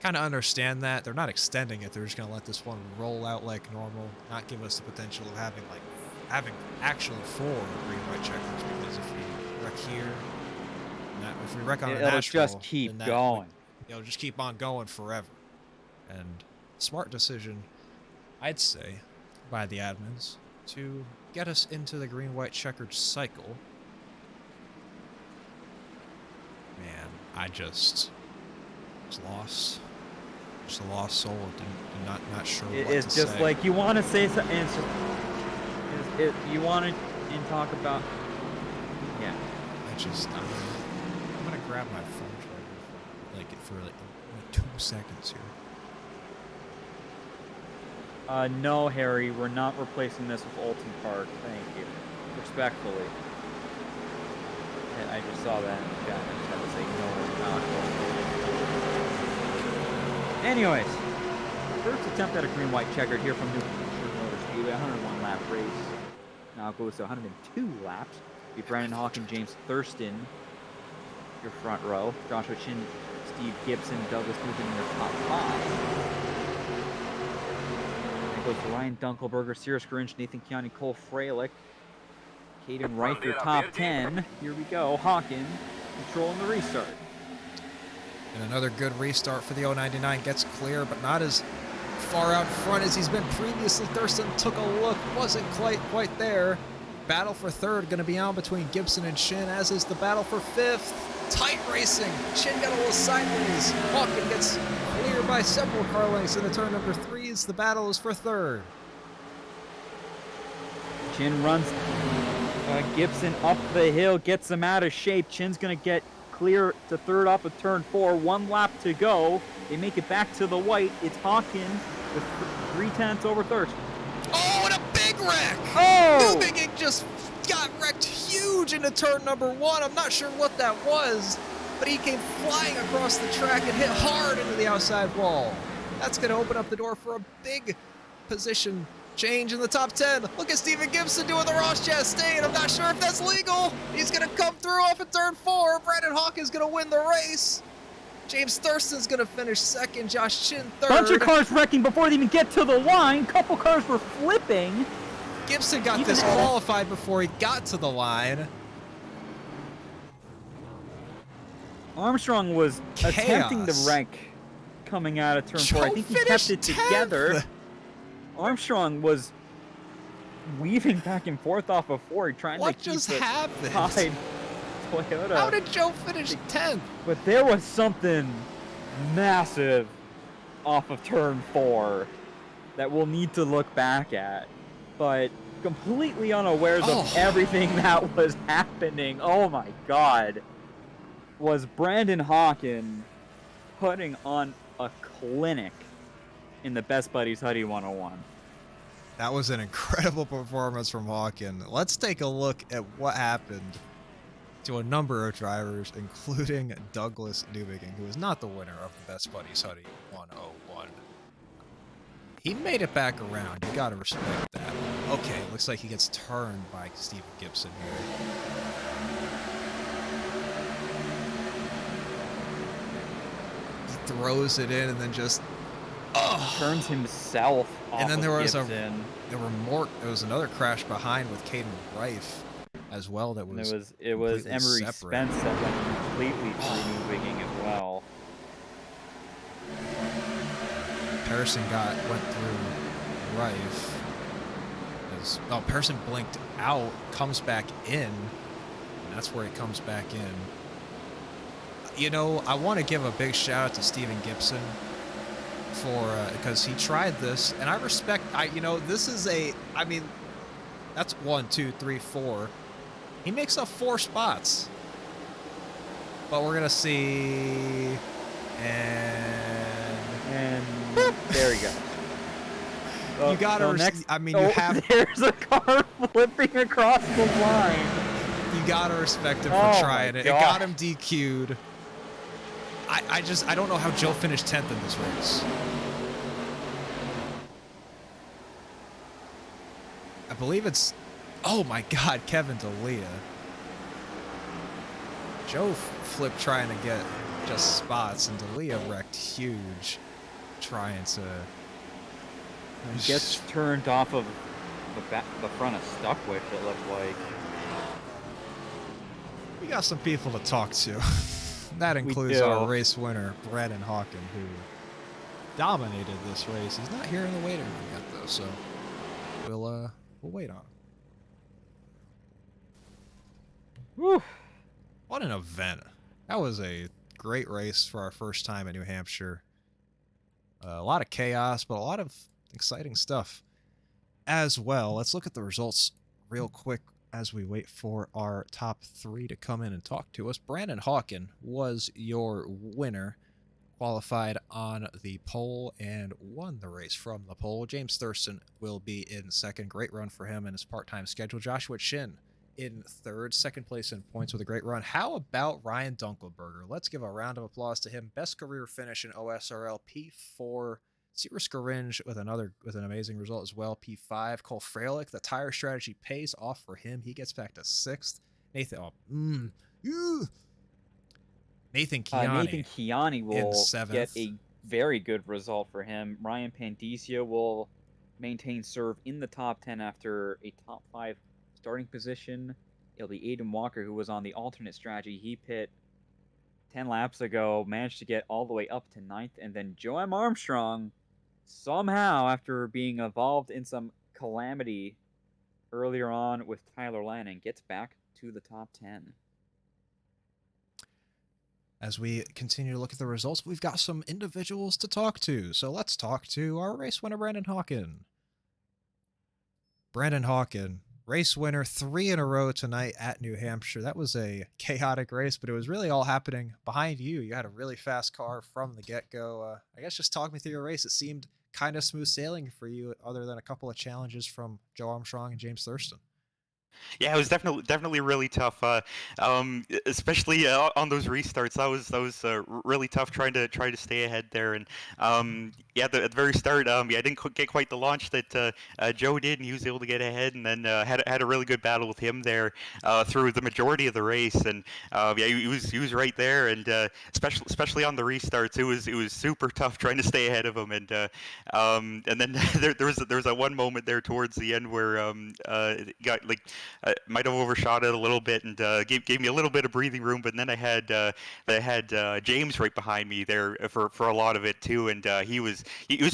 understand that they're not extending it. They're just gonna let this one roll out like normal, not give us the potential of having actually 4 green-white checkers. Because if we wreck here, if we wreck on a natural, just keep going. It'll just keep on going forever. And smart decision, I'd say, by the admins to get us into the green-white checkered cycle. Man, I just was lost. Just a lost soul. Not sure what to say. It's just like you want to say something, and it's just you want to talk about. Yeah. I'm gonna grab my phone for like 2 seconds here. No, Harry, we're not replacing this with Alton Park. Thank you. Respectfully. I just saw that in the chat. I just had to say no, we're not. Anyways, first attempt at a green-white checkered here from New Hampshire Motor Speedway. 101 lap race. Now it goes to 102 laps. Be Brandon Hawk and James Thurston, your front row. Joshua Chin, Steve Gibson, Douglas Newton in your top 5. goes Ryan Dunkelberger, Cirrus Grinch, Nathan Kiani, Cole Freilich, Caden Wright, your top 10. Here we go. Hawken controlling the restart. And another good restart for the 099. Gets clear, but not as far out front as he's been previously. Thurston took a look, wasn't quite there. Battle for third going to be on between Gibson and Chin, as is the battle for fifth. Tight racing. Chin got a little sideways. Hawken gets clear by several car lengths into turn number 3 as the battle is for third. Chin runs Gibson up the hill, gets him out of shape. Chin's going to get clear to third off of turn 4. 1 lap to go. They make it back to the white. It's Hawken with 3/10 over Thurston. Oh, and a big wreck! Oh! Newbigin just got wrecked huge into turn number 1. I'm not sure what that was, but he came flying across the track and hit hard into the outside wall. That's going to open up the door for a big position change in the top 10. Look at Steven Gibson doing the Ross Chastain. I'm not sure if that's legal. He's going to come through off of turn 4. Brandon Hawken's going to win the race. James Thurston's going to finish second. Josh Chin third. Bunch of cars wrecking before they even get to the line. Couple cars were flipping. Gibson got disqualified before he got to the line. Armstrong was attempting to wreck coming out of turn 4. I think he kept it together. Armstrong was weaving back and forth off of 4, trying to keep just it happened? tied. Toyota. How did Joe finish 10th? But there was something massive off of turn 4 that we'll need to look back at. But completely unawares of everything that was happening. Oh my God. Was Brandon Hawken putting on a clinic in the Best Buddies Huddy 101. That was an incredible performance from Hawken. Let's take a look at what happened to a number of drivers, including Douglas Newbigin, who is not the winner of the Best Buddies Huddy 101. He made it back around. You gotta respect that. Okay, looks like he gets turned by Steven Gibson here. He throws it in and then just turns himself off. And then there was Gibson. there was another crash behind with Caden Rife as well. That was it was Emery separate. Spence that went completely through Newbigin as well. Pearson went through Rife. Pearson blinked out, comes back in, and that's where he comes back in. You know, I want to give a big shout out to Steven Gibson for because he tried this, and I respect. This is that's 1, 2, 3, 4. He makes up 4 spots, but we're gonna see, and there you go. You gotta. There's a car flipping across the line. You gotta respect him for trying it. It got him DQ'd. I don't know how Joe finished 10th in this race. I believe it's, oh my God, Kevin D'Elia. Joe flipped trying to get just spots, and D'Elia wrecked huge trying to. He gets turned off of the front of Stuckwich, it looked like. We got some people to talk to. That includes our race winner, Brandon Hawken, who dominated this race. He's not here in the waiting room yet, though, so we'll wait on him. Whew. What an event. That was a great race for our first time in New Hampshire. A lot of chaos, but a lot of exciting stuff as well. Let's look at the results real quick as we wait for our top 3 to come in and talk to us. Brandon Hawken was your winner, qualified on the pole and won the race from the pole. James Thurston will be in second. Great run for him in his part-time schedule. Joshua Chin in third, second place in points with a great run. How about Ryan Dunkelberger? Let's give a round of applause to him. Best career finish in OSRL, P4. Cirrus Grinch with an amazing result as well, P5. Cole Freilich, the tire strategy pays off for him. He gets back to 6th. Nathan Kiani will get a very good result for him. Ryan Pandisio will maintain serve in the top 10 after a top 5 starting position. It'll be Aiden Walker, who was on the alternate strategy. He pit 10 laps ago, managed to get all the way up to 9th, and then Joe M. Armstrong, somehow, after being involved in some calamity earlier on with Tyler Lanning, gets back to the top 10. As we continue to look at the results, we've got some individuals to talk to. So let's talk to our race winner, Brandon Hawken. Brandon Hawken, race winner 3 in a row tonight at New Hampshire. That was a chaotic race, but it was really all happening behind you. You had a really fast car from the get-go. I guess just talk me through your race. It seemed kind of smooth sailing for you, other than a couple of challenges from Joe Armstrong and James Thurston. Yeah, it was definitely really tough. Especially on those restarts. That was really tough trying to stay ahead there. And yeah, at the very start, yeah, I didn't get quite the launch that Joe did, and he was able to get ahead. And then had a really good battle with him there through the majority of the race. And yeah, he was right there. And especially on the restarts, it was super tough trying to stay ahead of him. And then there was that one moment there towards the end where it got like. Might have overshot it a little bit and gave me a little bit of breathing room, but then I had James right behind me there for a lot of it too, and he was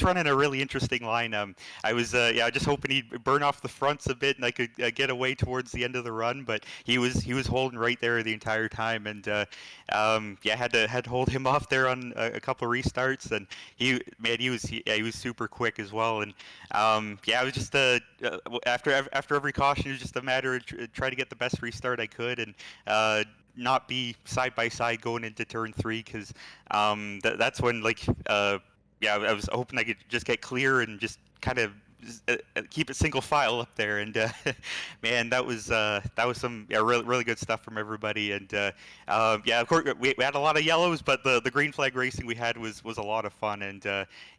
running a really interesting line. I was just hoping he'd burn off the fronts a bit and I could get away towards the end of the run, but he was holding right there the entire time, and yeah, had to hold him off there on a couple of restarts, and he was super quick as well, and yeah, it was just after every caution, it was just a matter of trying to get the best restart I could, and not be side by side going into turn 3, because that's when yeah, I was hoping I could just get clear and just kind of keep it single file up there, and man, that was some really good stuff from everybody, and yeah, of course we had a lot of yellows, but the green flag racing we had was a lot of fun, and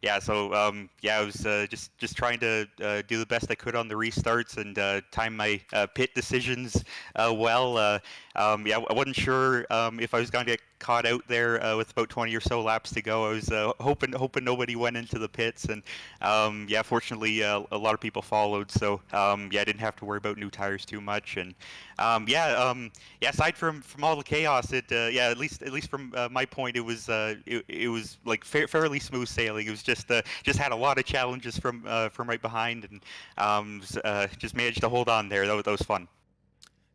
yeah, so yeah, I was just trying to do the best I could on the restarts and time my pit decisions well. Yeah, I wasn't sure if I was going to get caught out there with about 20 or so laps to go. I was hoping nobody went into the pits, and yeah, fortunately a lot of people followed, so yeah, I didn't have to worry about new tires too much, and yeah, aside from all the chaos, it yeah, at least from my point, it was like fairly smooth sailing. It was just had a lot of challenges from right behind, and just managed to hold on there. That was fun.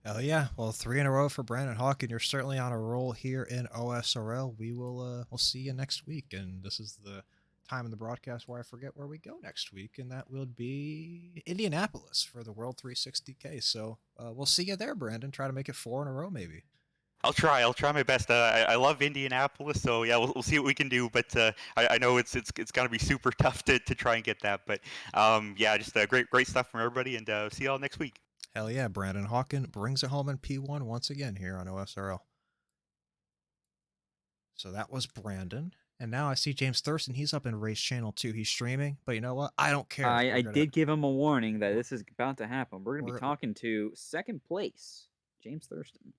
Oh yeah, well, 3 in a row for Brandon Hawken. You're certainly on a roll here in OSRL. We'll see you next week, and this is the time in the broadcast where I forget where we go next week, and that will be Indianapolis for the World 360K. So we'll see you there, Brandon. Try to make it 4 in a row, maybe. I'll try my best. I love Indianapolis, so yeah, we'll see what we can do. But I know it's gonna be super tough to try and get that. But yeah, just great stuff from everybody, and see y'all next week. Hell yeah, Brandon Hawken brings it home in P1 once again here on OSRL. So that was Brandon. And now I see James Thurston. He's up in Race Channel 2. He's streaming. But you know what? I don't care. I did give him a warning that this is about to happen. We're going to be talking to second place, James Thurston.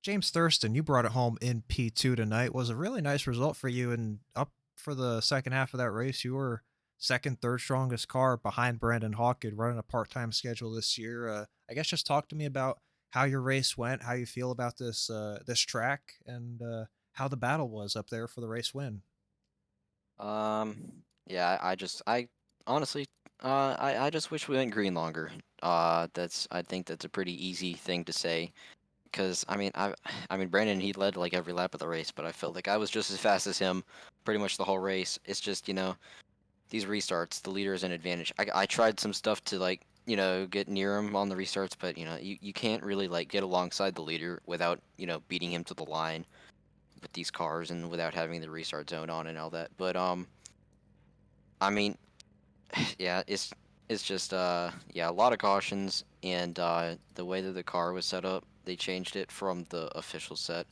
James Thurston, you brought it home in P2 tonight. Was a really nice result for you. And up for the second half of that race, you were second, third strongest car behind Brandon Hawken, running a part-time schedule this year. I guess just talk to me about how your race went, how you feel about this this track, and how the battle was up there for the race win. Yeah, I honestly, I just wish we went green longer. I think that's a pretty easy thing to say, because I mean Brandon, he led like every lap of the race, but I felt like I was just as fast as him pretty much the whole race. It's just, these restarts, the leader is an advantage. I tried some stuff to, like, get near him on the restarts, but you can't really like get alongside the leader without beating him to the line with these cars and without having the restart zone on and all that. But I mean, yeah, it's just yeah, a lot of cautions, and the way that the car was set up, they changed it from the official set.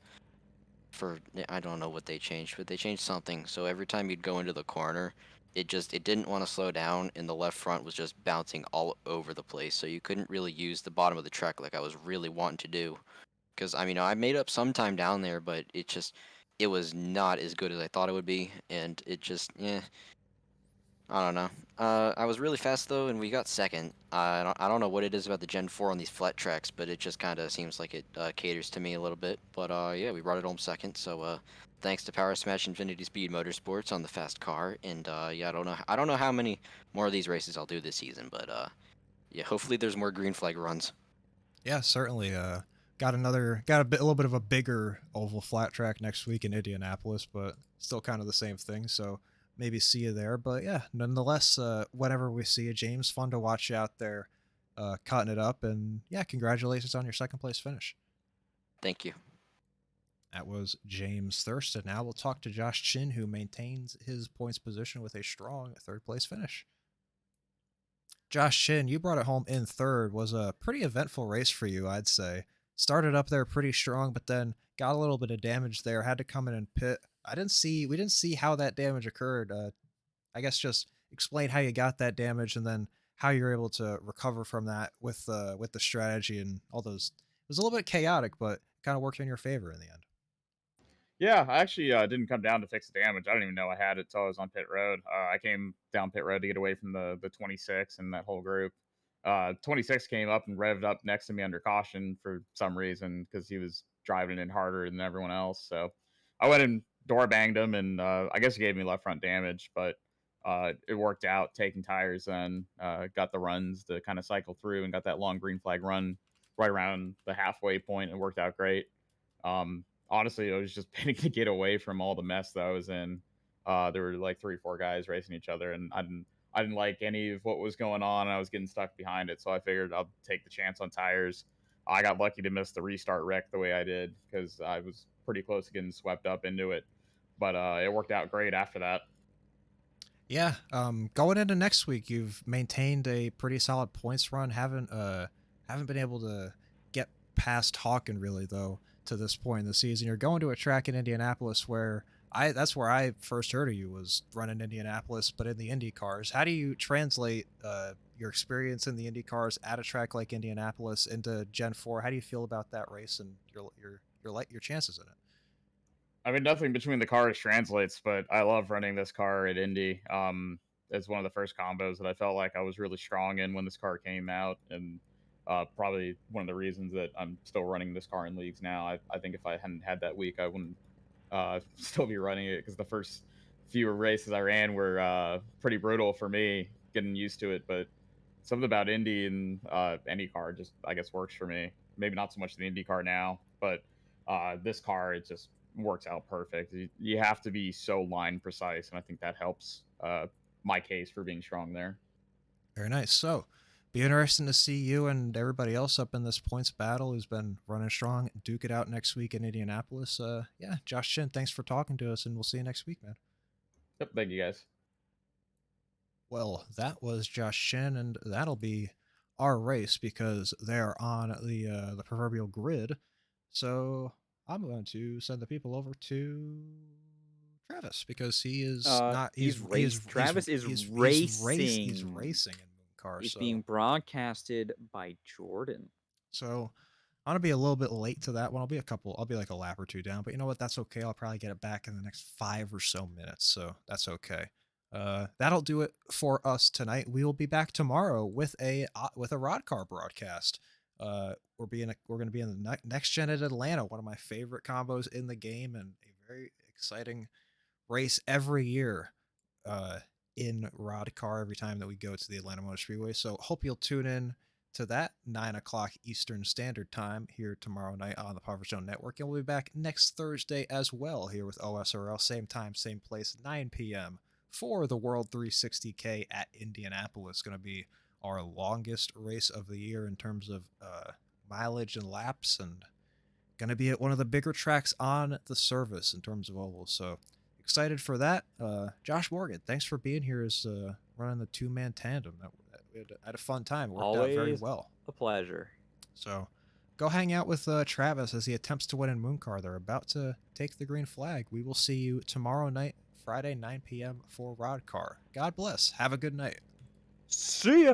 I don't know what they changed, but they changed something. So every time you'd go into the corner, it didn't want to slow down, and the left front was just bouncing all over the place. So you couldn't really use the bottom of the track like I was really wanting to do. Because I mean, I made up some time down there, but it was not as good as I thought it would be, and it just, yeah. I don't know. I was really fast though, and we got second. I don't know what it is about the Gen 4 on these flat tracks, but it just kind of seems like it caters to me a little bit. But yeah, we brought it home second. So thanks to Power Smash Infinity Speed Motorsports on the fast car. And yeah, I don't know how many more of these races I'll do this season, but yeah, hopefully there's more green flag runs. Yeah, certainly. Got a little bit of a bigger oval flat track next week in Indianapolis, but still kind of the same thing. So maybe see you there. But yeah, nonetheless, whenever we see you, James, fun to watch you out there, cutting it up. And yeah, congratulations on your second place finish. Thank you. That was James Thurston. Now we'll talk to Josh Chin, who maintains his points position with a strong third place finish. Josh Chin, you brought it home in third. Was a pretty eventful race for you, I'd say. Started up there pretty strong, but then got a little bit of damage there. Had to come in and pit. We didn't see how that damage occurred. I guess just explain how you got that damage and then how you're able to recover from that with the strategy and all those. It was a little bit chaotic, but kind of worked in your favor in the end. Yeah, I actually didn't come down to fix the damage. I didn't even know I had it till I was on pit road. I came down pit road to get away from the 26 and that whole group. 26 came up and revved up next to me under caution for some reason because he was driving in harder than everyone else. So I went and door banged him, and I guess he gave me left front damage, but it worked out taking tires. Then got the runs to kind of cycle through and got that long green flag run right around the halfway point. It worked out great. Honestly, I was just paying to get away from all the mess that I was in. There were like 3, 4 guys racing each other, and I didn't like any of what was going on. I was getting stuck behind it, so I figured I'll take the chance on tires. I got lucky to miss the restart wreck the way I did because I was pretty close to getting swept up into it, but it worked out great after that. Yeah, going into next week, you've maintained a pretty solid points run. Haven't been able to get past Hawken really though to this point in the season. You're going to a track in Indianapolis where that's where I first heard of you, was running Indianapolis, but in the Indy cars. How do you translate your experience in the Indy cars at a track like Indianapolis into Gen 4? How do you feel about that race and your chances in it? I mean, nothing between the cars translates, but I love running this car at Indy. It's one of the first combos that I felt like I was really strong in when this car came out, and probably one of the reasons that I'm still running this car in leagues now. I think if I hadn't had that week, I wouldn't still be running it because the first few races I ran were pretty brutal for me getting used to it. But something about Indy and any car just, I guess, works for me. Maybe not so much the Indy car now, but this car, it just works out perfect. You have to be so line precise, and I think that helps my case for being strong there. Very nice. So, be interesting to see you and everybody else up in this points battle who's been running strong. Duke it out next week in Indianapolis. Yeah, Josh Chin, thanks for talking to us, and we'll see you next week, man. Yep, thank you guys. Well, that was Josh Chin, and that'll be our race because they're on the proverbial grid. So I'm going to send the people over to Travis because he is not. Travis is He's racing. in Moon Car. It's So being broadcasted by Jordan. So I'm gonna be a little bit late to that one. I'll be like a lap or two down, but you know what? That's okay. I'll probably get it back in the next 5 or so minutes, so that's okay. That'll do it for us tonight. We will be back tomorrow with a rod car broadcast. We're gonna be in the next gen at Atlanta, one of my favorite combos in the game, and a very exciting race every year. In rod car every time that we go to the Atlanta Motor Speedway. So hope you'll tune in to that 9 o'clock Eastern Standard Time here tomorrow night on the Power Zone Network. And we'll be back next Thursday as well here with OSRL. Same time, same place, 9 p.m. for the World 360K at Indianapolis. Going to be our longest race of the year in terms of mileage and laps, and going to be at one of the bigger tracks on the service in terms of ovals. So excited for that. Josh Morgan, thanks for being here as running the 2-man tandem. I had a fun time. It worked out very well. A pleasure. So go hang out with Travis as he attempts to win in Moon Car. They're about to take the green flag. We will see you tomorrow night, Friday, 9 p.m. for Rod Car. God bless. Have a good night. See ya.